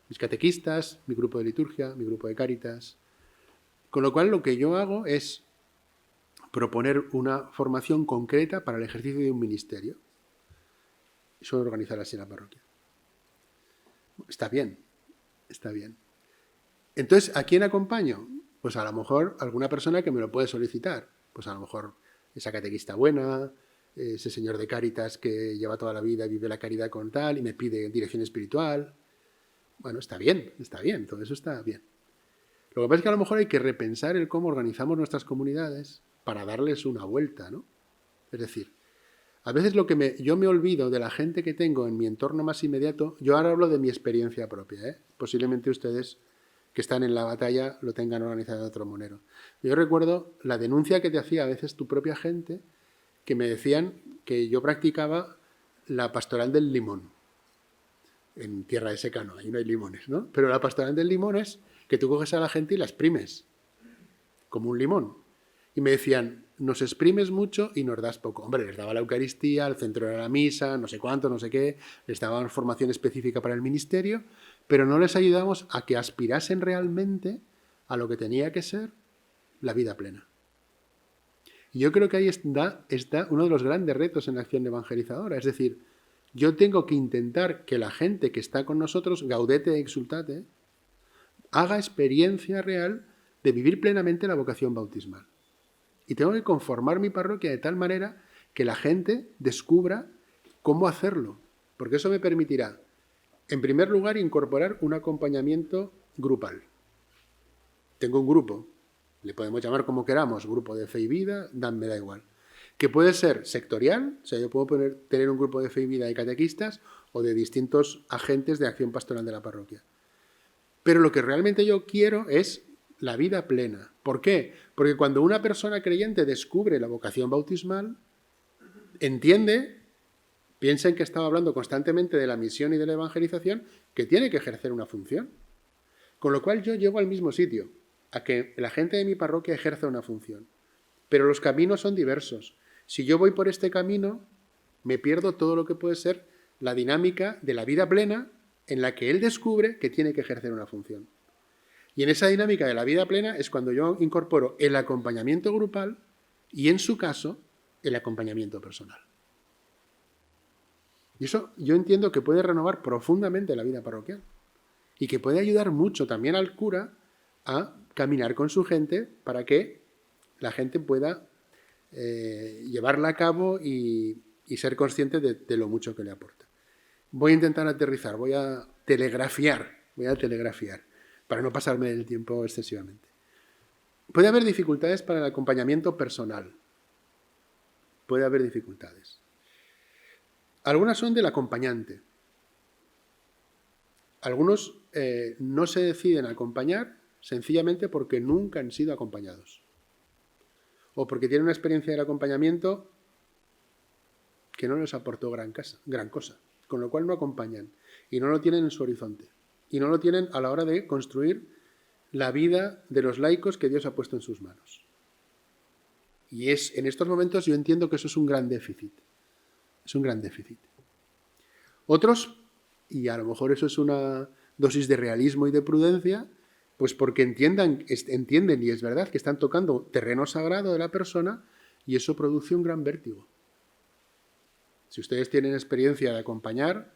Mis catequistas, mi grupo de liturgia, mi grupo de cáritas. Con lo cual, lo que yo hago es proponer una formación concreta para el ejercicio de un ministerio. Y suelo organizar así la parroquia. Está bien, está bien. Entonces, ¿a quién acompaño? Pues a lo mejor alguna persona que me lo puede solicitar. Pues a lo mejor esa catequista buena, ese señor de Cáritas que lleva toda la vida y vive la caridad con tal y me pide dirección espiritual. Bueno, está bien, todo eso está bien. Lo que pasa es que a lo mejor hay que repensar el cómo organizamos nuestras comunidades para darles una vuelta, ¿no? Es decir, a veces yo me olvido de la gente que tengo en mi entorno más inmediato. Yo ahora hablo de mi experiencia propia, Posiblemente ustedes que están en la batalla lo tengan organizado de otro monero. Yo recuerdo la denuncia que te hacía a veces tu propia gente, que me decían que yo practicaba la pastoral del limón. En tierra de secano, ahí no hay limones, ¿no? Pero la pastoral del limón es que tú coges a la gente y la exprimes, como un limón. Y me decían, nos exprimes mucho y nos das poco. Hombre, les daba la Eucaristía, el centro de la misa, no sé cuánto, no sé qué, les daban formación específica para el ministerio, pero no les ayudamos a que aspirasen realmente a lo que tenía que ser la vida plena. Y yo creo que ahí está uno de los grandes retos en la acción evangelizadora. Es decir, yo tengo que intentar que la gente que está con nosotros, gaudete e exultate, haga experiencia real de vivir plenamente la vocación bautismal. Y tengo que conformar mi parroquia de tal manera que la gente descubra cómo hacerlo. Porque eso me permitirá, en primer lugar, incorporar un acompañamiento grupal. Tengo un grupo, le podemos llamar como queramos, grupo de fe y vida, me da igual. Que puede ser sectorial, o sea, yo puedo tener un grupo de fe y vida de catequistas o de distintos agentes de acción pastoral de la parroquia. Pero lo que realmente yo quiero es la vida plena. ¿Por qué? Porque cuando una persona creyente descubre la vocación bautismal, entiende, piensa en que estaba hablando constantemente de la misión y de la evangelización, que tiene que ejercer una función. Con lo cual yo llego al mismo sitio, a que la gente de mi parroquia ejerza una función. Pero los caminos son diversos. Si yo voy por este camino, me pierdo todo lo que puede ser la dinámica de la vida plena en la que él descubre que tiene que ejercer una función. Y en esa dinámica de la vida plena es cuando yo incorporo el acompañamiento grupal y, en su caso, el acompañamiento personal. Y eso yo entiendo que puede renovar profundamente la vida parroquial y que puede ayudar mucho también al cura a caminar con su gente para que la gente pueda llevarla a cabo y ser consciente de lo mucho que le aporta. Voy a intentar aterrizar, voy a telegrafiar para no pasarme el tiempo excesivamente. Puede haber dificultades para el acompañamiento personal. Puede haber dificultades. Algunas son del acompañante. Algunos no se deciden a acompañar sencillamente porque nunca han sido acompañados. O porque tienen una experiencia del acompañamiento que no les aportó gran cosa, con lo cual no acompañan y no lo tienen en su horizonte. Y no lo tienen a la hora de construir la vida de los laicos que Dios ha puesto en sus manos. Y en estos momentos yo entiendo que eso es un gran déficit. Es un gran déficit. Otros Y a lo mejor eso es una dosis de realismo y de prudencia, pues porque entienden, y es verdad, que están tocando terreno sagrado de la persona y eso produce un gran vértigo. Si ustedes tienen experiencia de acompañar,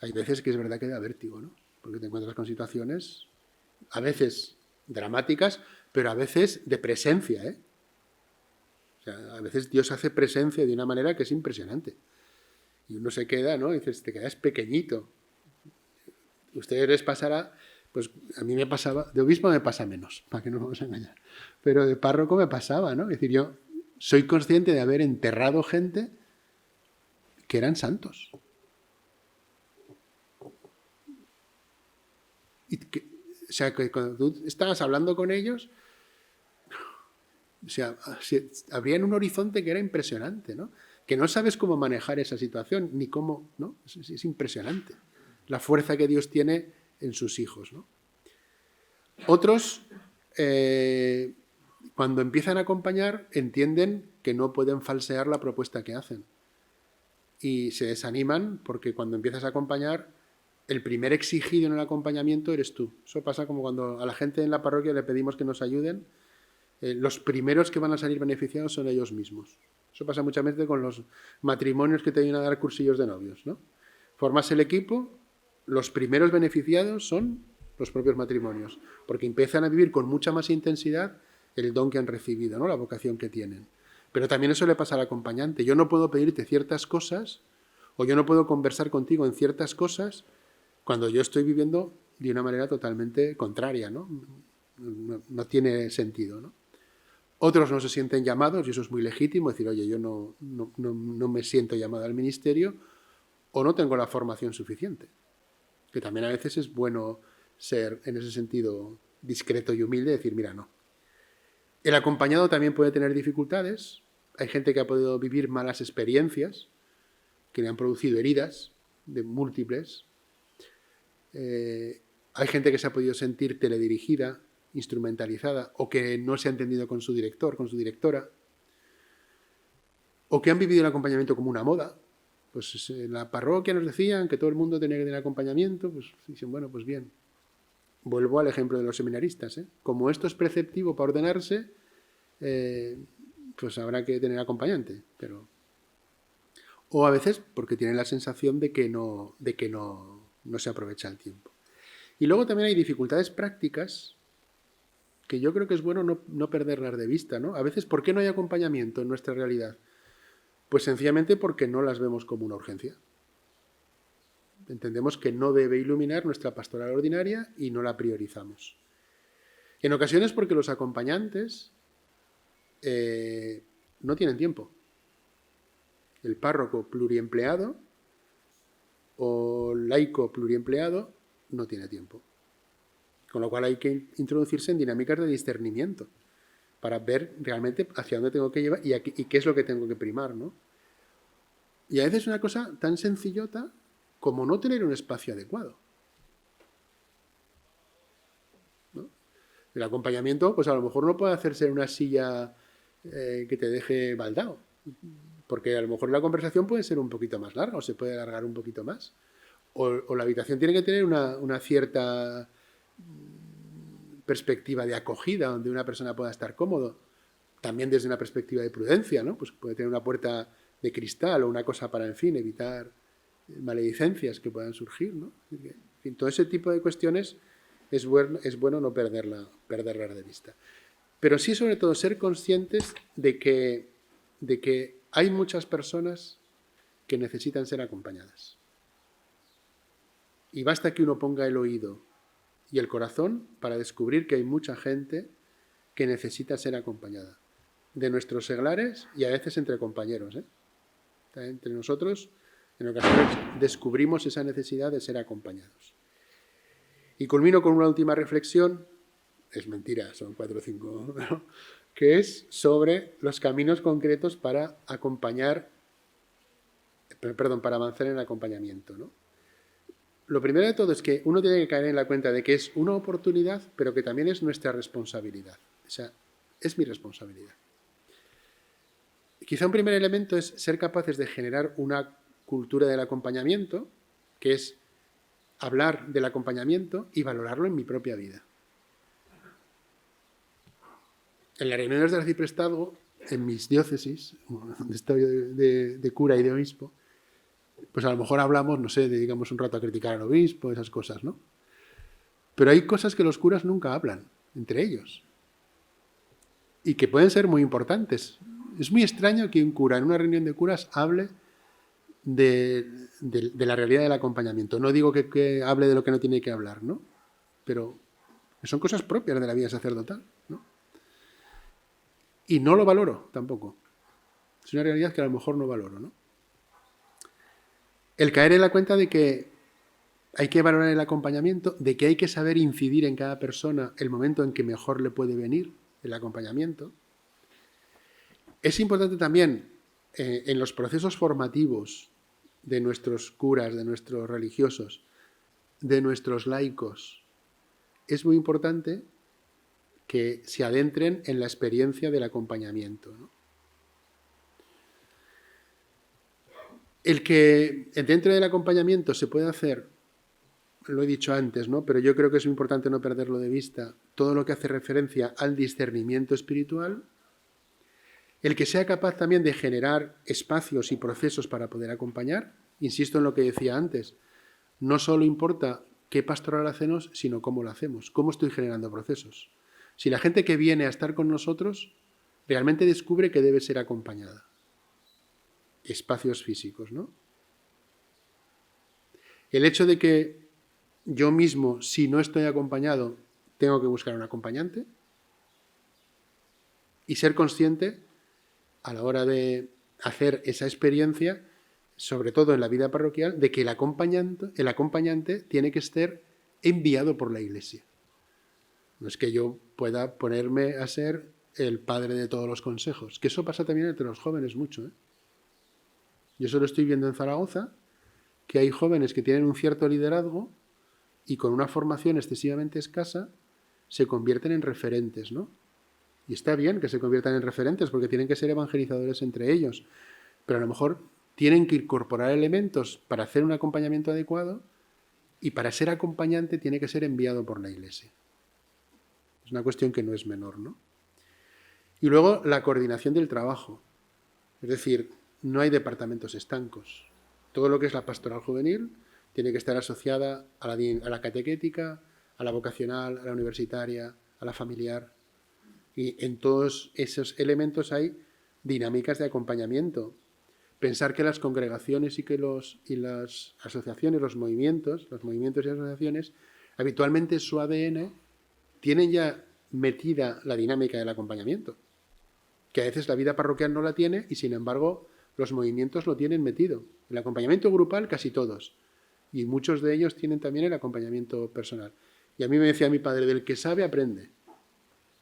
hay veces que es verdad que da vértigo, ¿no? Porque te encuentras con situaciones, a veces dramáticas, pero a veces de presencia, ¿eh? O sea, a veces Dios hace presencia de una manera que es impresionante. Y uno se queda, ¿no? Y dices, te quedas pequeñito. Ustedes les pasará, pues a mí me pasaba, de obispo me pasa menos, para que no nos vamos a engañar. Pero de párroco me pasaba, ¿no? Es decir, yo soy consciente de haber enterrado gente que eran santos. O sea, que cuando tú estabas hablando con ellos, o sea, habría un horizonte que era impresionante, ¿no? Que no sabes cómo manejar esa situación, ni cómo, ¿no? Es impresionante la fuerza que Dios tiene en sus hijos, ¿no? Otros, cuando empiezan a acompañar, entienden que no pueden falsear la propuesta que hacen. Y se desaniman porque cuando empiezas a acompañar, el primer exigido en el acompañamiento eres tú. Eso pasa como cuando a la gente en la parroquia le pedimos que nos ayuden. Los primeros que van a salir beneficiados son ellos mismos. Eso pasa muchas veces con los matrimonios que te vienen a dar cursillos de novios, ¿no? Formas el equipo, los primeros beneficiados son los propios matrimonios, porque empiezan a vivir con mucha más intensidad el don que han recibido, ¿no? La vocación que tienen. Pero también eso le pasa al acompañante. Yo no puedo pedirte ciertas cosas o yo no puedo conversar contigo en ciertas cosas cuando yo estoy viviendo de una manera totalmente contraria, ¿no? No tiene sentido, ¿no? Otros no se sienten llamados, y eso es muy legítimo, decir, oye, yo no me siento llamado al ministerio o no tengo la formación suficiente. Que también a veces es bueno ser, en ese sentido, discreto y humilde, decir, mira, no. El acompañado también puede tener dificultades. Hay gente que ha podido vivir malas experiencias, que le han producido heridas de múltiples. Hay gente que se ha podido sentir teledirigida, instrumentalizada, o que no se ha entendido con su director, con su directora, o que han vivido el acompañamiento como una moda. Pues en la parroquia nos decían que todo el mundo tenía que tener acompañamiento, pues dicen, bueno, pues bien. Vuelvo al ejemplo de los seminaristas, ¿eh? Como esto es preceptivo para ordenarse, pues habrá que tener acompañante, pero... O a veces porque tienen la sensación de que no se aprovecha el tiempo. Y luego también hay dificultades prácticas que yo creo que es bueno no perderlas de vista, ¿no? A veces, ¿por qué no hay acompañamiento en nuestra realidad? Pues sencillamente porque no las vemos como una urgencia. Entendemos que no debe iluminar nuestra pastoral ordinaria y no la priorizamos. En ocasiones porque los acompañantes no tienen tiempo. El párroco pluriempleado o laico pluriempleado no tiene tiempo. Con lo cual hay que introducirse en dinámicas de discernimiento para ver realmente hacia dónde tengo que llevar y qué es lo que tengo que primar, ¿no? Y a veces una cosa tan sencillota como no tener un espacio adecuado, ¿no? El acompañamiento, pues a lo mejor no puede hacerse en una silla que te deje baldado, porque a lo mejor la conversación puede ser un poquito más larga o se puede alargar un poquito más. O la habitación tiene que tener una cierta perspectiva de acogida donde una persona pueda estar cómodo. También desde una perspectiva de prudencia, ¿no? Pues puede tener una puerta de cristal o una cosa para, en fin, evitar maledicencias que puedan surgir, ¿no? En fin, todo ese tipo de cuestiones es bueno no perderlas de vista. Pero sí, sobre todo, ser conscientes de que hay muchas personas que necesitan ser acompañadas. Y basta que uno ponga el oído y el corazón para descubrir que hay mucha gente que necesita ser acompañada. De nuestros seglares y a veces entre compañeros, ¿eh? Entre nosotros, en ocasiones, descubrimos esa necesidad de ser acompañados. Y culmino con una última reflexión, es mentira, son 4 o 5, ¿no? Que es sobre los caminos concretos para para avanzar en el acompañamiento, ¿no? Lo primero de todo es que uno tiene que caer en la cuenta de que es una oportunidad, pero que también es nuestra responsabilidad. O sea, es mi responsabilidad. Quizá un primer elemento es ser capaces de generar una cultura del acompañamiento que es hablar del acompañamiento y valorarlo en mi propia vida. En las reuniones del arciprestazgo, en mis diócesis, donde estoy de cura y de obispo, pues a lo mejor hablamos, no sé, dedicamos un rato a criticar al obispo, esas cosas, ¿no? Pero hay cosas que los curas nunca hablan entre ellos y que pueden ser muy importantes. Es muy extraño que un cura en una reunión de curas hable de la realidad del acompañamiento. No digo que hable de lo que no tiene que hablar, ¿no? Pero son cosas propias de la vida sacerdotal, ¿no? Y no lo valoro tampoco. Es una realidad que a lo mejor no valoro, ¿no? El caer en la cuenta de que hay que valorar el acompañamiento, de que hay que saber incidir en cada persona el momento en que mejor le puede venir el acompañamiento. Es importante también en los procesos formativos de nuestros curas, de nuestros religiosos, de nuestros laicos. Es muy importante que se adentren en la experiencia del acompañamiento, ¿no? El que dentro del acompañamiento se puede hacer, lo he dicho antes, ¿no? Pero yo creo que es muy importante no perderlo de vista, todo lo que hace referencia al discernimiento espiritual, el que sea capaz también de generar espacios y procesos para poder acompañar. Insisto en lo que decía antes, no solo importa qué pastoral hacemos, sino cómo lo hacemos, cómo estoy generando procesos. Si la gente que viene a estar con nosotros realmente descubre que debe ser acompañada. Espacios físicos, ¿no? El hecho de que yo mismo, si no estoy acompañado, tengo que buscar un acompañante y ser consciente a la hora de hacer esa experiencia, sobre todo en la vida parroquial, de que el acompañante tiene que estar enviado por la Iglesia. No es que yo pueda ponerme a ser el padre de todos los consejos, que eso pasa también entre los jóvenes mucho, ¿eh? Yo solo estoy viendo en Zaragoza que hay jóvenes que tienen un cierto liderazgo y con una formación excesivamente escasa se convierten en referentes, ¿no? Y está bien que se conviertan en referentes porque tienen que ser evangelizadores entre ellos, pero a lo mejor tienen que incorporar elementos para hacer un acompañamiento adecuado y para ser acompañante tiene que ser enviado por la Iglesia. Es una cuestión que no es menor, ¿no? Y luego la coordinación del trabajo. Es decir, no hay departamentos estancos. Todo lo que es la pastoral juvenil tiene que estar asociada a la catequética, a la vocacional, a la universitaria, a la familiar. Y en todos esos elementos hay dinámicas de acompañamiento. Pensar que las congregaciones y las asociaciones, los movimientos y asociaciones, habitualmente su ADN tienen ya metida la dinámica del acompañamiento. Que a veces la vida parroquial no la tiene y sin embargo los movimientos lo tienen metido. El acompañamiento grupal casi todos. Y muchos de ellos tienen también el acompañamiento personal. Y a mí me decía mi padre, del que sabe aprende,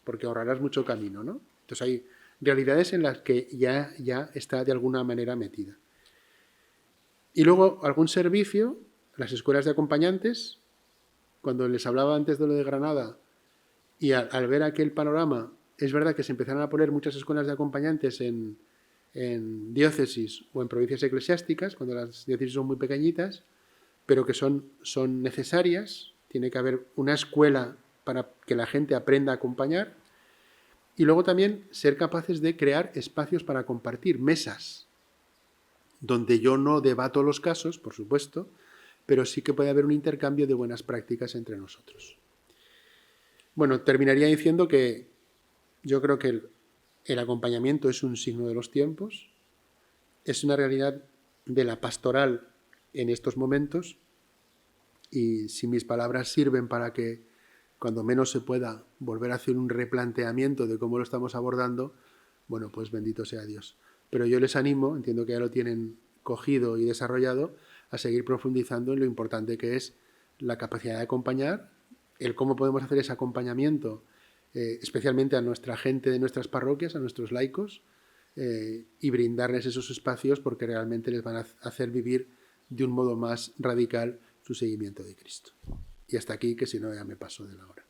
porque ahorrarás mucho camino, ¿no? Entonces hay realidades en las que ya está de alguna manera metida. Y luego algún servicio, las escuelas de acompañantes, cuando les hablaba antes de lo de Granada, y al ver aquel panorama, es verdad que se empezaron a poner muchas escuelas de acompañantes en diócesis o en provincias eclesiásticas, cuando las diócesis son muy pequeñitas, pero que son necesarias. Tiene que haber una escuela para que la gente aprenda a acompañar. Y luego también ser capaces de crear espacios para compartir, mesas, donde yo no debato los casos, por supuesto, pero sí que puede haber un intercambio de buenas prácticas entre nosotros. Bueno, terminaría diciendo que yo creo que el acompañamiento es un signo de los tiempos, es una realidad de la pastoral en estos momentos, y si mis palabras sirven para que cuando menos se pueda volver a hacer un replanteamiento de cómo lo estamos abordando, bueno, pues bendito sea Dios. Pero yo les animo, entiendo que ya lo tienen cogido y desarrollado, a seguir profundizando en lo importante que es la capacidad de acompañar, el cómo podemos hacer ese acompañamiento, especialmente a nuestra gente de nuestras parroquias, a nuestros laicos, y brindarles esos espacios porque realmente les van a hacer vivir de un modo más radical su seguimiento de Cristo. Y hasta aquí, que si no ya me paso de la hora.